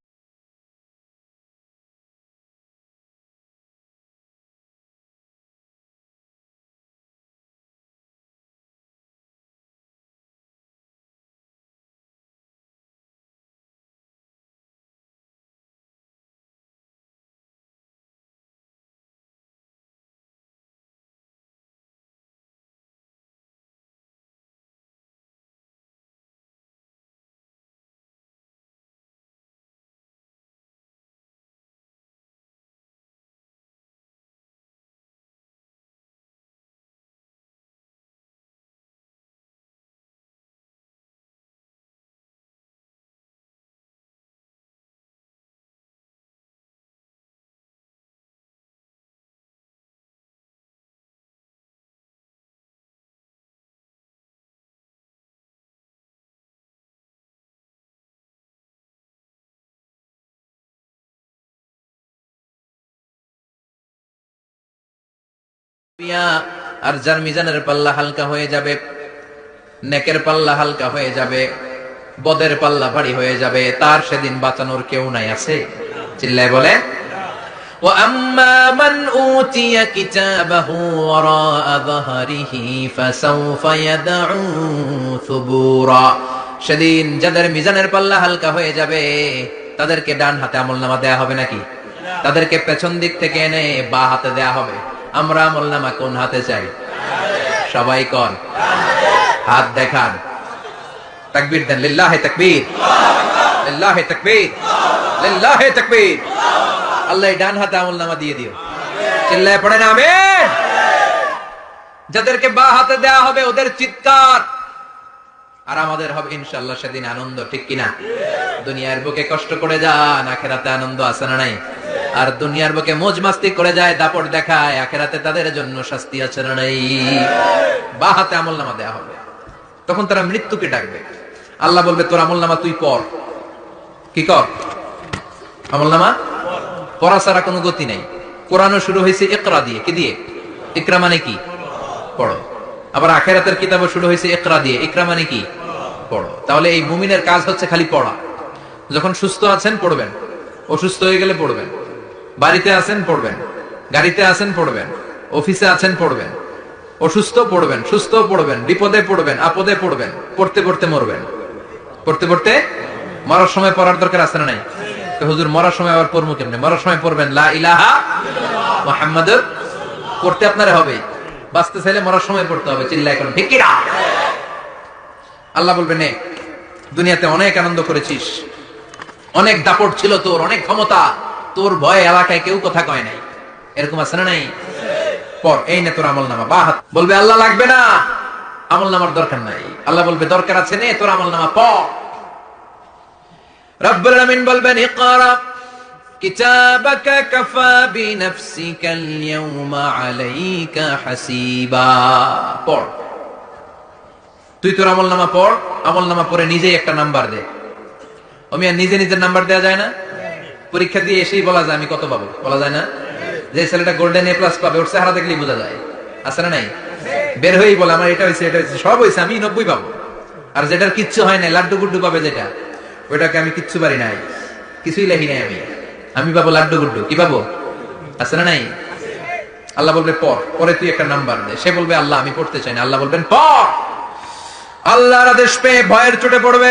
আর যার মিজানের পাল্লা হালকা হয়ে যাবে, নেকের পাল্লা হালকা হয়ে যাবে, বদের পাল্লা ভারী হয়ে যাবে, তার সেদিন বাঁচানোর কেউ নাই। আছে? চিল্লায় বলে ওয়া আম্মা মান উতিয়া কিতাবাহু ওয়ারাআ যাহরিহি ফাসাউফা ইয়াদউ সুবুরা, সেদিন যাদের মিজানের পাল্লা হালকা হয়ে যাবে, তাদেরকে ডান হাতে আমলনামা দেয়া হবে নাকি? তাদেরকে পেছন দিক থেকে এনে বা হাতে দেয়া হবে। আমরা আমলনামা কোন হাতে চাই? সবাই কোন হাত দেখান, তাকবীর দেন, লিল্লাহি তাকবীর, লিল্লাহি তাকবীর, লিল্লাহি তাকবীর। আল্লাহ ডান হাতে আমলনামা দিয়ে দিও, চিল্লায় পড়েন আমিন। যাদেরকে বা হাতে দেয়া হবে ওদের চিৎকার, আর আমাদের হবে ইনশাআল্লাহ সেদিন আনন্দ, ঠিক কিনা? দুনিয়ার বুকে কষ্ট করে যান, আখিরাতে আনন্দ আছে না নাই? আর দুনিয়ার বুকে মौज মাস্তি করে যায়, দাপট দেখায়, আখিরাতে তাদের জন্য শাস্তি আছে না নাই? বা হাতে আমলনামা দেয়া হবে, তখন তারা মৃত্যুকে ডাকবে। আল্লাহ বলবে তোর আমলনামা তুই পড়। কি কর? আমলনামা পড়া ছাড়া কোনো গতি নাই। কোরআনও শুরু হয়েছে ইকরা দিয়ে। কি দিয়ে? ইকরা মানে কি? পড়ো। আবার আখিরাতের কিতাবও শুরু হয়েছে ইকরা দিয়ে। ইকরা মানে কি? পড়ো। তাহলে এই মুমিনের কাজ হচ্ছে খালি পড়া। যখন সুস্থ আছেন পড়বেন, অসুস্থ হয়ে গেলে পড়বেন, বাড়িতে আছেন পড়বেন, গাড়িতে আছেন পড়বেন, অফিসে আছেন পড়বেন, অসুস্থ পড়বেন, সুস্থ পড়বেন, বিপদে পড়বেন, আপদে পড়বেন, পড়তে পড়তে মরবেন। পড়তে পড়তে মরার সময় পড়ার দরকার আছে না নাই? তো হুজুর মরার সময় আবার পড়বো কেমনে? মরার সময় পড়বেন লা ইলাহা মুহাম্মাদুর। পড়তে আপনার হবে, বাঁচতে চাইলে মরার সময় পড়তে হবে। চিল্লায় এখন ঠিক কি না? আল্লাহ বলবেন নে, দুনিয়াতে অনেক আনন্দ করেছিস, অনেক দাপট ছিল তোর, অনেক ক্ষমতা, তোর ভয়ে এলাকায় কেউ কথা কয় নাই। এরকম আছে না নাই? পর এই নে তোর আমল নামা। বাহ, বলবে আল্লাহ লাগবে না, আমল নামার দরকার নাই। আল্লাহ বলবে দরকার আছে, নে তোর আমল নামা পড়। রব্বুল আলামিন বলবেন ইকরা কিতাবাকা কাফা বিনাফসিকাল ইয়াওমা আলাইকা হাসিবা। পড়, তুই তোর আমল নামা পড়। আমল নামা পড়ে নিজেই একটা নাম্বার দে। আমি আর নিজে নিজের নাম্বার দেওয়া যায় না? পরীক্ষা দিয়ে এসেই বলা যায় আমি কত পাবো, বলা যায় না? যে ছেলেটা গোল্ডেন এ প্লাস পাবে ওর চেহারা দেখলেই বোঝা যায়, আছে না নাই? বের হয়েই বলে আমার এটা হয়েছে, এটা হয়েছে, সব হয়েছে, আমি 90 পাবো। আর যেটার কিচ্ছু হয় নাই, লাড্ডু গুড্ডু পাবে যেটা, ওইটাকে আমি কিচ্ছু পারি নাই, কিছুই লেখি নাই আমি পাবো লাড্ডু গুড্ডু। কি পাবো? আছে না নাই? আল্লাহ বলবে পড়, পরে তুই একটা নাম্বার দে। সে বলবে আল্লাহ আমি পড়তে চাই না। আল্লাহ বলবেন পড়। আল্লাহর আদেশ পেয়ে ভয়ের চোটে পড়বে,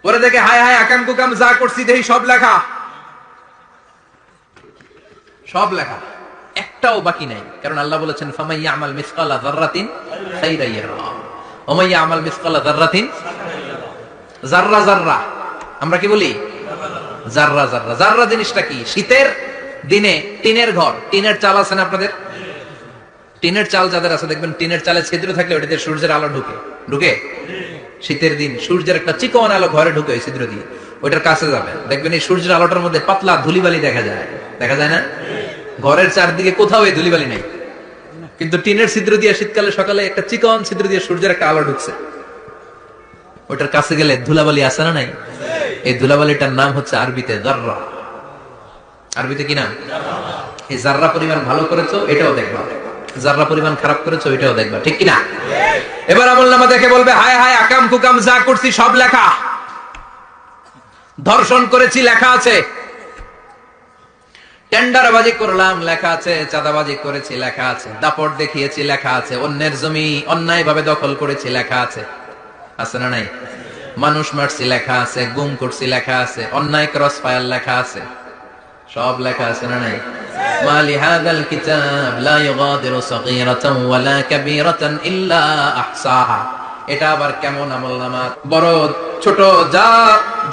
পরে দেখে হায় হায় আকাম কুকাম যা করছি দেখি সব লেখা, সব লেখা, একটাও বাকি নাই। কারণ আল্লাহ বলেছেন ফামাই ইয়ামাল মিসকালা যাররাতিন খাইরান ইয়ারা ওয়া মান ইয়ামাল মিসকালা যাররাতিন, যাররা যাররা, আমরা কি বলি? যাররা যাররা। যাররা জিনিসটা কি? শীতের দিনে টিনের ঘর, টিনের চাল আছে না আপনাদের? টিনের চাল যাদের আছে দেখবেন টিনের চালে ছিদ্র থাকলে ওটাতে সূর্যের আলো ঢুকে, ঢুকে শীতের দিন সূর্যের একটা চিকন আলো ঘরে ঢুকে ওই ছিদ্র দিয়ে, ওইটার কাছে যাবেন দেখবেন এই সূর্যের আলোটার মধ্যে পাতলা ধুলিবালি দেখা যায়, দেখা যায় না? ঘরের চারদিকে কোথাও এই ধুলিবালি নেই, কিন্তু টিনের ছিদ্র দিয়ে শীতকালে সকালে একটা চিকন ছিদ্র দিয়ে সূর্যের একটা আলো ঢুকছে, ওইটার কাছে গেলে ধুলাবালি আছে না নাই? এই ধুলাবালিটার নাম হচ্ছে আরবিতে যাররা। আরবিতে কি নাম? এই যাররা পরিমাণ ভালো করেছো এটাও দেখবা, যাররা পরিমাণ খারাপ করেছো এটাও দেখবা, ঠিক কিনা? এবার আমলনামা দেখে বলবে হায় হায় আকাম কুকাম যা করছি সব লেখা, ধর্ষণ করেছি লেখা আছে, টেন্ডারবাজি করলাম লেখা আছে, চাঁদাবাজি করেছি লেখা আছে, দাপট দেখিয়েছি লেখা আছে, অন্যের জমি অন্যায়ভাবে দখল করেছি লেখা আছে, আছে না নাই? মানুষ মারছি লেখা আছে, গুম করছি লেখা আছে, অন্যায় ক্রস ফায়ার লেখা আছে, সব লেখা আছে না নাই? মালি হাদাল কিতাব লা ইউগাদিরু সাগীরাতান ওয়ালা কাবীরাতান ইল্লা আহসাহা। এটা আবার কেমন আমলনামা? বড় ছোট যা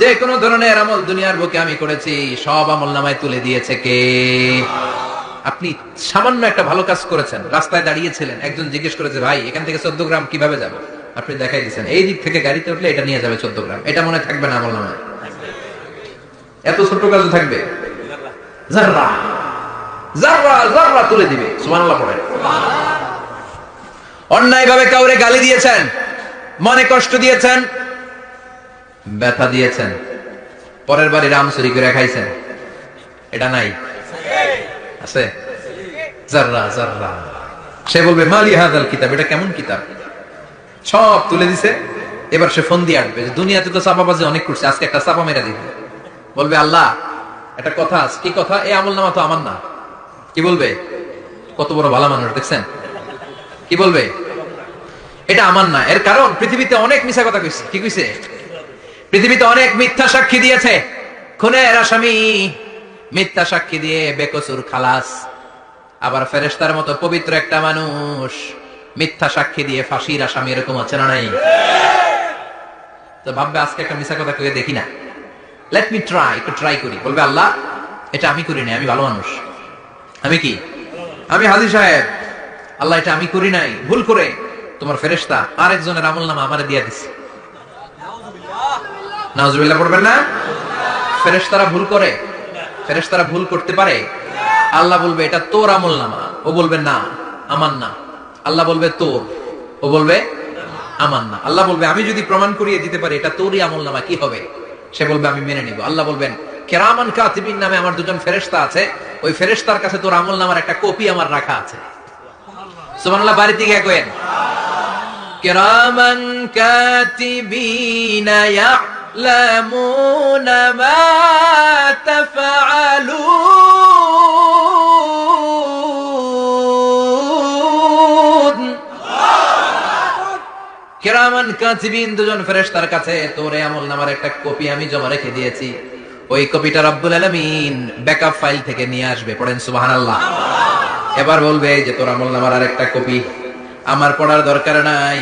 যে কোনো ধরনের আমল দুনিয়ার বুকে আমি করেছি সব আমলনামায় তুলে দিয়েছে কে? আপনি সামান্য একটা ভালো কাজ করেছেন, রাস্তায় দাঁড়িয়েছিলেন, একজন জিজ্ঞেস করেছে ভাই এখান থেকে 14 গ্রাম কিভাবে যাব, আপনি দেখাই দিয়েছেন এই দিক থেকে গাড়িতে উঠলে এটা নিয়ে যাবে 14 গ্রাম, এটা মনে থাকবে না আমলনামায়? এত ছোট কাজও থাকবে? যাররা যাররা যাররা তুলে দিবে। সুবহানাল্লাহ পড়েন। অন্যায়ভাবে কাউরে গালি দিয়েছেন, মনে কষ্ট দিয়েছেন, ব্যথা দিয়েছেন, পরের বাড়ি রাম চুরি করে খাইছেন, এটা নাই? আছে? যাররা যাররা। সে বলবে মালি হাদাল কিতাব, এটা কেমন কিতাব? সব তুলে দিছে। এবার সে ফোন দিয়ে আসবে যে দুনিয়াতে তো চাপাবাজি অনেক করছে, আজকে একটা চাপা মেরা দিবে। বলবে আল্লাহ একটা কথা আছে। কি কথা? এই আমলনামা তো আমার না। কি বলবে? কত বড় ভালো মানুষ দেখছেন? কি বলবে? এটা আমার না। এর কারণ পৃথিবীতে অনেক মিথ্যা কথা কইছে। কি কইছে? পৃথিবীতে অনেক মিথ্যা সাক্ষী দিয়েছে, খুনের আসামি মিথ্যা সাক্ষী দিয়ে বেকসুর খালাস। আবার ফেরেশতার মতো পবিত্র একটা মানুষ মিথ্যা সাক্ষী দিয়ে ফাঁসির আসামি, এরকম আছে না নাই? তো ভাববে আজকে একটা মিথ্যা কথা কইয়ে দেখি না, লেট মি ট্রাই, একটু ট্রাই করি। বলবে আল্লাহ এটা আমি করি নাই, আমি ভালো মানুষ, আমি কি, আমি হাজী সাহেব, আল্লাহ এটা আমি করি নাই, ভুল করে তোমার ফেরেশতা আরেকজনের আমলনামা আমারে দিয়ে দিছে। নাউজুবিল্লাহ পড়বেন না? ফেরেশতারা ভুল করে? ফেরেশতারা ভুল করতে পারে? আল্লাহ বলবে এটা তোর আমলনামা, ও বলবে না আমার না। আল্লাহ বলবে তোর, ও বলবে আমার না। আল্লাহ বলবে আমি যদি প্রমাণ করিয়ে দিতে পারি এটা তোরই আমলনামা, কি হবে? সে বলবে আমি মেনে নিব। আল্লাহ বলবেন কিরামান কাতিবিন নামে আমার দুজন ফেরেশতা আছে, ওই ফেরেশতার কাছে তোর আমলনামার একটা কপি আমার রাখা আছে। সুবহানাল্লাহ বাড়িতে গিয়ে কইেন কিরামান কাতিবিনা ইয়ালামুনা মা তাফআলুন। কিরামান কাতিবিন দুজন ফেরেশতার কাছে তোর আমলনামার একটা কপি আমি জমা রেখে দিয়েছি, ওই কপিটা রব্বুল আলামিন ব্যাকআপ ফাইল থেকে নিয়ে আসবে। পড়েন সুবহানাল্লাহ। এবার বলবে যে তোর আমলনামার আরেকটা কপি আমার পড়ার দরকার নাই,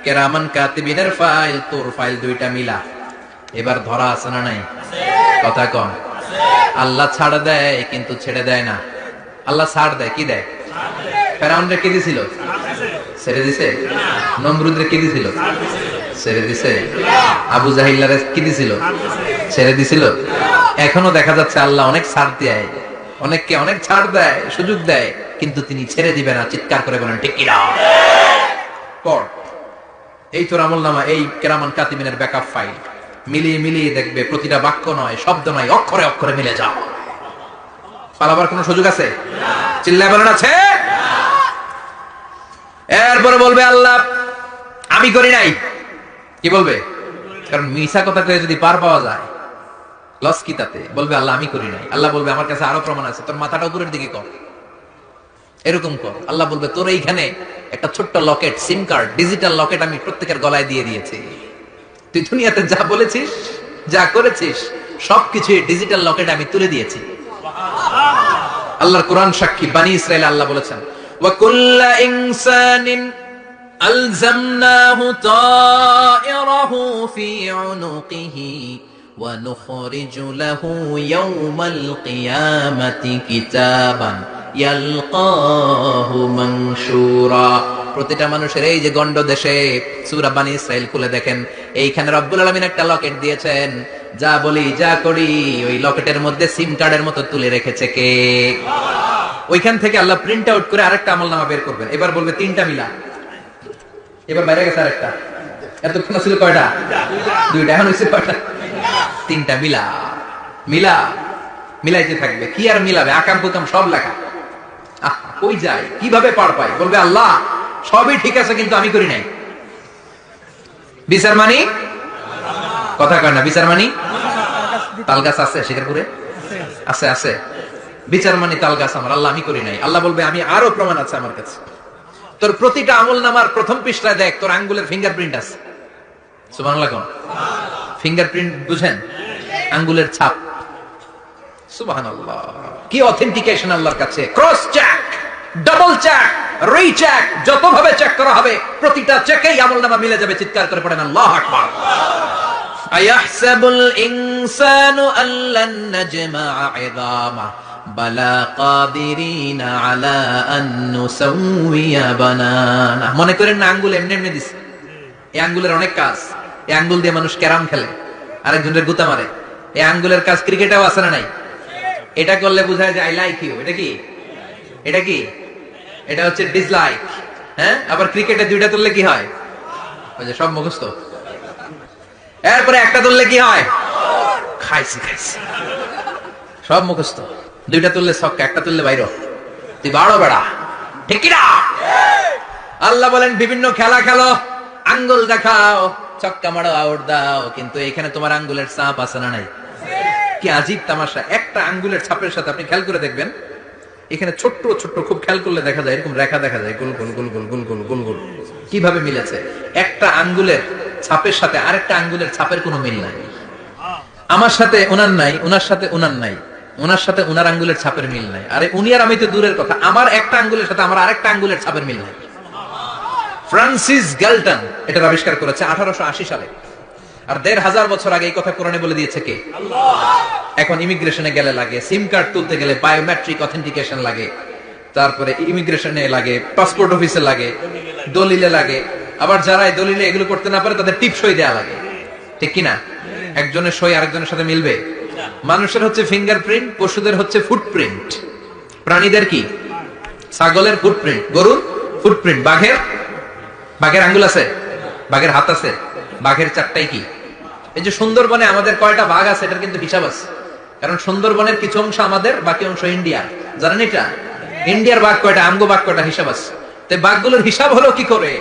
কিরামান কাতিবিনের ফাইল তোর ফাইল দুইটা মিলা। এবার ধরা আছে না নাই? কথা কম। আল্লাহ ছাড় দেয় কিন্তু ছেড়ে দেয় না। আল্লাহ ছাড় দেয়, কি দেয়? ফেরাউনরে কি দিছিল? ছেড়ে দিছে। নমরুদরে কি দিছিল? ছেড়ে দিছে। আবু জাহিল্লারে কি দিছিল? ছেড়ে দিছিল। এখনো দেখা যাচ্ছে আল্লাহ অনেক ছাড় দেয়, অনেককে অনেক ছাড় দেয়, সুযোগ দেয়, কিন্তু তিনি ছেড়ে দিবে না। চিৎকার করে বলেন ঠিক কিনা? পড় এই তোর আমলনামা, এই কিরামান কাতিবিনের ব্যাকআপ ফাইল মিলিয়ে মিলিয়ে দেখবে প্রতিটা বাক্য নয়, শব্দ নয়, অক্ষরে অক্ষরে মিলে যাও। পালাবার কোন সুযোগ আছে? চিল্লায় বলেন আছে। এরপরে বলবে আল্লাহ আমি করি নাই। কি বলবে? কারণ মিছা কথা কয়ে যদি পার পাওয়া যায় লস কি তাতে? বলবে আল্লাহ আমি করি নাই। আল্লাহ বলবে আমার কাছে আরো প্রমাণ আছে, তোর মাথাটা উপরের দিকে কর, এরকম কর। আল্লাহ বলবে তোর এইখানে একটা ছোট্ট লকেট, সিম কার্ড, ডিজিটাল লকেট আমি প্রত্যেকের গলায় দিয়ে দিয়েছি। তুই দুনিয়াতে যা বলেছিস, যা করেছিস, সবকিছু ডিজিটাল লকেট আমি তুলে দিয়েছি। আল্লাহর কোরআন সাক্ষী। বানি ইসরাইল আল্লাহ বলেছেন ওয়া কুল্লা ইনসানিন আলজামনাহু তায়রাহু ফি উনুকিহি ওয়া নুখরিজু লাহু ইয়াওমাল কিয়ামাতি কিতাবান ইয়ালকাহু মানশুরা। প্রতিটা মানুষের এই যে গন্ড দেশে সূরা বানি ইসরাইল খুলে দেখেন, এইখানে রব্বুল আলামিন একটা লকেট দিয়েছেন। যা বলি যা করি ওই লকেটের মধ্যে সিম কার্ডের মতো তুলে রেখেছে কে? ওইখান থেকে আল্লাহ প্রিন্ট আউট করে আরেকটা আমলনামা বের করবেন। এবার বলবে তিনটা মিলা। এবার বাইরে গেছে আরেকটা। এতক্ষণ ছিল কয়টা? দুইটা। এখন হইছে কয়টা? তিনটা। মিলা মিলা মিলাইতে থাকবে। কি আর মিলাবে? আকাম কুকাম সব লেখা। কই যায়, কিভাবে পার পায়? বলবে আল্লাহ সবই ঠিক আছে কিন্তু আমি করি নাই। বিচার মানি? কথা কয় না। বিচার মানি? তাল গাছ আছে শিকারপুরে? আছে আছে। বিচার মানি তাল গাছ আমার। আল্লাহ আমি করি নাই। আল্লাহ বলবে আমি আরো প্রমাণ আছে আমার কাছে। তোর প্রতিটা আমলনামার প্রথম পৃষ্ঠায় দেখ তোর আঙ্গুলের ফিঙ্গারপ্রিন্ট আছে। সুবহানাল্লাহ। কোন ফিঙ্গারপ্রিন্ট বুঝেন? আঙ্গুলের ছাপ। সুবহানাল্লাহ। কি অথেন্টিকেশন আল্লাহর কাছে। Cross check, double check, recheck, যতভাবে চেক করা হবে প্রতিটা চেকেই আমলনামা মিলে যাবে। চিৎকার করে পড়েন আল্লাহু আকবার। আয়াহসাবুল ইনসানু আল্লান নাজমা'a 'ইযামা বালা কাদিরিনা আলা আন নুসাউইয়া বানানা। মনে করেন না আঙ্গুল এমনি এমনি দিছে। এই আঙ্গুলের অনেক কাজ। এই আঙ্গুল দিয়ে মানুষ ক্যারাম খেলে, আরেকজনের গুতা মারে। এই আঙ্গুলের কাজ ক্রিকেটেও আছে না নাই? এটা করলে বোঝায় যে আই লাইক ইউ। এটা কি? এটা কি? এটা হচ্ছে ডিসলাইক। হ্যাঁ, আবার ক্রিকেটে দুইটা তুললে কি হয়? ওই যে সব মুখস্থ। এরপরে একটা তুললে কি হয়? খাইছি খাইছি, সব মুখস্থ। দুইটা তুললে ছক্কা, একটা তুললে বাইর। তুই বাড়ো বেড়া, ঠিক কিনা? আল্লাহ বলেন বিভিন্ন খেলা খেলো, আঙ্গুল দেখাও, ছক্কা মারো, আউট দাও, কিন্তু এখানে তোমার আঙ্গুলের ছাপ আছে না নাই? কি আজীব তামাশা। একটা আঙ্গুলের ছাপের সাথে আপনি খেয়াল করে দেখবেন, এখানে ছোট্ট ছোট্ট খুব খেয়াল করলে দেখা যায় এরকম রেখা দেখা যায়, গোল গোল গোল গোল গোল গোল গোল গোল। কিভাবে মিলেছে? একটা আঙ্গুলের ছাপের সাথে আরেকটা আঙ্গুলের ছাপের কোনো মিল নাই। আমার সাথে ওনার নাই, ওনার সাথে ওনার নাই, ওনার সাথে ওনার আঙ্গুলের ছাপের মিল নাই। আরে উনি আর আমি তো দূরের কথা, আমার একটা আঙ্গুলের সাথে আমার আরেকটা আঙ্গুলের ছাপের মিল নাই। ফ্রান্সিস গ্যালটন এটার আবিষ্কার করেছে 1880 সালে। আর 1500 বছর আগে এই কথা কোরআনে বলে দিয়েছে কে? আল্লাহ। এখন ইমিগ্রেশনে গেলে লাগে, সিম কার্ড তুলতে গেলে বায়োমেট্রিক অথেন্টিকেশন লাগে, তারপরে ইমিগ্রেশনে লাগে, পাসপোর্ট অফিসে লাগে, দলিলে লাগে। আবার যারা এই দলিলে এগুলো করতে না পারে তাদের টিপ সই দেয়া লাগে, ঠিক কিনা? একজনের সই আরেকজনের সাথে মিলবে? মানুষের হচ্ছে ফিঙ্গারপ্রিন্ট, পশুদের হচ্ছে ফুটপ্রিন্ট। প্রাণীদের কি? ছাগলের ফুটপ্রিন্ট, গরুর ফুটপ্রিন্ট, বাঘের আঙ্গুল আছে, বাঘের হাত আছে, বাঘের চারটাই কি? এই যে সুন্দরবনে আমাদের কয়টা বাঘ আছে এটার কিন্তু হিসাব আছে। কারণ সুন্দরবনের কিছু অংশ আমাদের, বাকি অংশ ইন্ডিয়ার। জানেন এটা? ইন্ডিয়ার বাঘ কয়টা, আমগো বাঘ কয়টা, হিসাব আছে। তো বাঘগুলোর হিসাব হলো কি করে?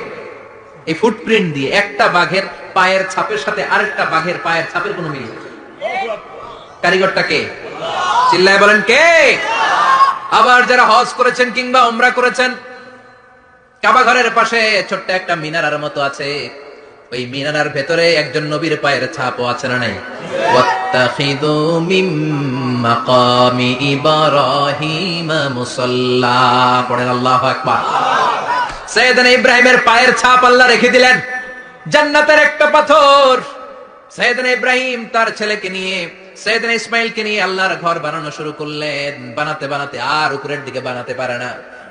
এই ফুটপ্রিন্ট দিয়ে একটা বাঘের পায়ের ছাপের সাথে আরেকটা বাঘের পায়ের ছাপের কোনো মিল নেই। কারিগরটা কে? চিল্লায় বলেন কে? আবার যারা হজ করেছেন কিংবা উমরা করেছেন, কাবা ঘরের পাশে ছোট্ট একটা মিনারার মতো আছে, ওই মিনারার ভেতরে একজন নবীর পায়ের ছাপও আছে না নাই? ওয়াত্তাখিযু মিন মাকামি ইব্রাহিম মুসাল্লা, পড়েন আল্লাহু আকবার। সাইয়েদনা ইব্রাহিমের পায়ের ছাপ আল্লাহ রেখে দিলেন জান্নাতের একটা পাথর। সাইয়েদনা ইব্রাহিম তার ছেলেকে নিয়ে, সাইয়েদনা ইসমাইলকে নিয়ে আল্লাহর ঘর বানানো শুরু করলেন। বানাতে বানাতে আর উপরের দিকে বানাতে পারে না,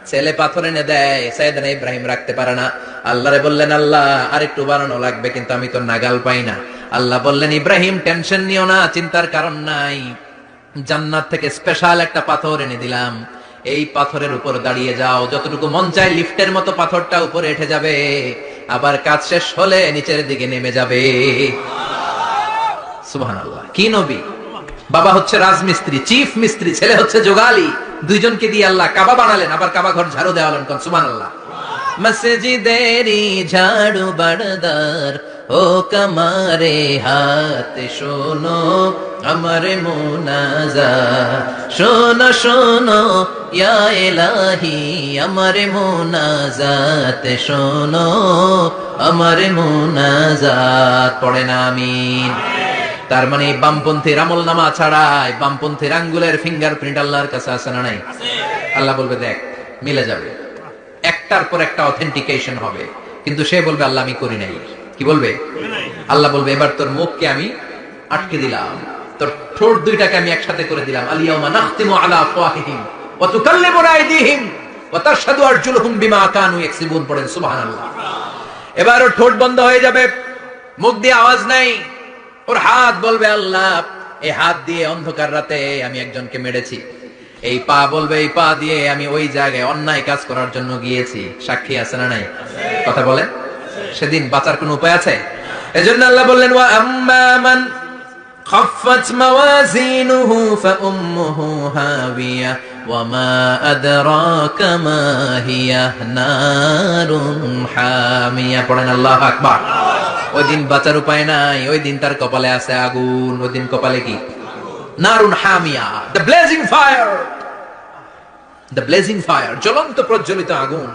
ছেলে পাথর এনে দেয়, সাইয়েদনা ইব্রাহিম রাখতে পারে না। আল্লাহরে বললেন, আল্লাহ আর একটু বানানো লাগবে, কিন্তু আমি তো নাগাল পাই না। আল্লাহ বললেন, ইব্রাহিম টেনশন নিও না, চিন্তার কারণ নাই, জান্নাত থেকে স্পেশাল একটা পাথর এনে দিলাম, এই পাথরের উপর দাঁড়িয়ে যাও, যতটুকু মন চায় লিফটের মতো পাথরটা উপরে উঠে যাবে, আবার কাজ শেষ হলে নিচের দিকে নেমে যাবে। সুবহানাল্লাহ। কি নবী! বাবা হচ্ছে রাজমিস্ত্রি, চিফ মিস্ত্রি, ছেলে হচ্ছে যোগালী, দুইজনকে দিয়ে আল্লাহ কাবা বানালেন, আবার কাবা ঘর ঝাড়ু দেওয়ালেন। কোন সুবহানাল্লাহ। মসজিদেরি ঝাড়ু বারদার ও কমারে হাত শোনো আমার মুনাজাত, শোনো শোনো ইয়া ইলাহি আমার মুনাজাত, শোনো আমার মুনাজাত, পড়েন আমিন। তার মানে বামপন্থীর আমল নামা ছাড়াই বামপন্থীর আঙ্গুলের ফিঙ্গারপ্রিন্ট আল্লাহর কাছে আছে না নাই? আল্লাহ বলবে দেখ মিলে যাবে, একটার পর একটা অথেন্টিকেশন হবে, কিন্তু সে বলবে আল্লাহ আমি করি নাই। কি বলবে? আল্লাহ বলবে এবার তোর মুখকে আমি আটকে দিলাম, তোর ঠোঁট দুইটাকে আমি একসাথে করে দিলাম। আলিয়াউমা নাখতিমু আলা আফওয়াহিহিম ওয়া তুকাল্লিমুনা আইদিহিম ওয়া তাশহাদু আরজুলুহুম বিমা কানু ইয়াকসিবুন, পড়েন সুবহানাল্লাহ। এবার ওর ঠোঁট বন্ধ হয়ে যাবে, মুখ দিয়ে আওয়াজ নাই। ওর হাত বলবে আল্লাহ এই হাত দিয়ে অন্ধকার রাতে আমি একজনকে মেরেছি। এই পা বলবে এই পা দিয়ে আমি ওই জায়গায় অন্যায় কাজ করার জন্য গিয়েছি। সাক্ষী আছে না নাই? কথা বলেন। সেদিন বাঁচার কোন উপায় আছে? এজন্য আল্লাহ বললেন ওয়া আম্মা মান খাফফাত মাওয়াজিনুহু ফাউম্মুহু হাবিয়া ওয়া মা আদরাকা মা হিয়া নারুন হামিয়া, পড়েন আল্লাহু আকবার। ওই দিন বাঁচার উপায় নাই, ওই দিন তার কপালে আছে আগুন। ওই দিন কপালে কি? নারুন হামিয়া, the blazing fire, the blazing fire, জ্বলন্ত প্রজ্বলিত আগুন।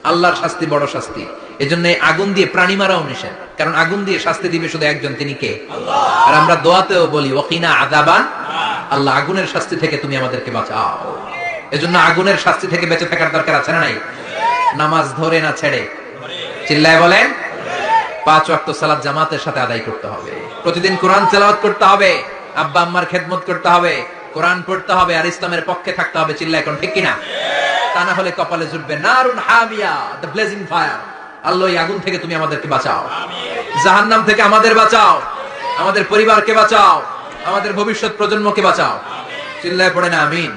আল্লাহর শাস্তি বড় শাস্তি। এজন্য আগুন দিয়ে প্রাণী মারাও নিষেধ, কারণ আগুন দিয়ে শাস্তি দিবে শুধু একজন, তিনি কে? আল্লাহ। আর আমরা দোয়াতেও বলি ওয়াকিনা আযাবান, আল্লাহ আগুনের শাস্তি থেকে তুমি আমাদেরকে বাঁচাও। এজন্য আগুনের শাস্তি থেকে বেঁচে থাকার দরকার আছে না নাই? নামাজ ধরে না ছেড়ে, চিল্লায় বলেন। 5 ওয়াক্ত সালাত জামাতের সাথে আদায় করতে হবে, প্রতিদিন কোরআন তেলাওয়াত করতে হবে, আব্বা আম্মার খেদমত করতে হবে, কোরআন পড়তে হবে, আর ইসলামের পক্ষে থাকতে হবে। চিল্লায় কোন ঠিক কিনা? তা না হলে কপালে জুটবে নারুন হামিয়া, দ্য ব্লেজিং ফায়ার। আল্লাহ এই আগুন থেকে তুমি আমাদেরকে বাঁচাও, জাহান্নাম থেকে আমাদের বাঁচাও, আমাদের পরিবারকে বাঁচাও, আমাদের ভবিষ্যৎ প্রজন্মকে বাঁচাও। চিল্লায় পড়ে না আমিন।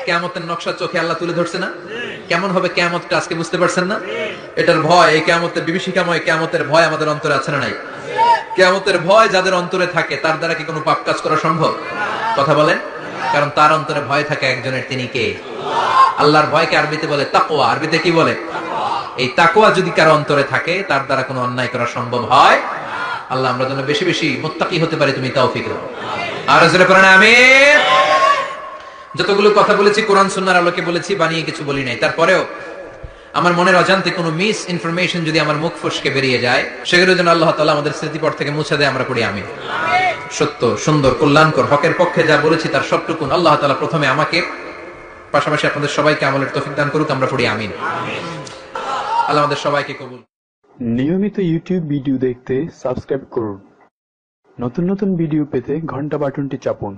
কিয়ামতের নকশা চোখে আল্লাহ তুলে ধরছে না? কেমন হবে কিয়ামতটা আজকে বুঝতে পারছেন না? এটার ভয়, এই কিয়ামতের বিভীষিকাময় কিয়ামতের ভয় আমাদের অন্তরে আছে না নাই? কিয়ামতের ভয় যাদের অন্তরে থাকে তার দ্বারা কি কোনো পাপ কাজ করা সম্ভব? কথা বলেন। কারণ তার অন্তরে ভয় থাকে একজনের, তিনি কে? আল্লাহর ভয়কে আরবিতে বলে তাকওয়া। আরবিতে কি বলে? এই তাকওয়া যদি কারো অন্তরে থাকে তার দ্বারা কোনো অন্যায় করা সম্ভব হয়। আল্লাহ আমরা যেন বেশি বেশি মুত্তাকি হতে পারি, তুমি তৌফিক দাও। আর জোরে পড়েন আমিন। যতগুলো কথা বলেছি কোরআন সুন্নাহর আলোকে বলেছি, বানিয়ে কিছু বলি নাই। তারপরেও আমার মনের অজান্তে কোনো মিস ইনফরমেশন যদি আমার মুখ ফসকে বেরিয়ে যায়, সেগুলো যেন আল্লাহ তাআলা আমাদের স্মৃতিপট থেকে মুছে দেয়, আমরা পড়ি আমিন। সত্য, সুন্দর, কল্যাণকর, হকের পক্ষে যা বলেছি তার সবটুকু আল্লাহ তাআলা প্রথমে আমাকে, পাশাপাশি আপনাদের সবাইকে আমলের তৌফিক দান করুক, আমরা পড়ি আমিন। আল্লাহ আমাদের সবাইকে কবুল। নিয়মিত ইউটিউব ভিডিও দেখতে সাবস্ক্রাইব করুন। নতুন নতুন ভিডিও পেতে ঘন্টা বাটনটি চাপুন।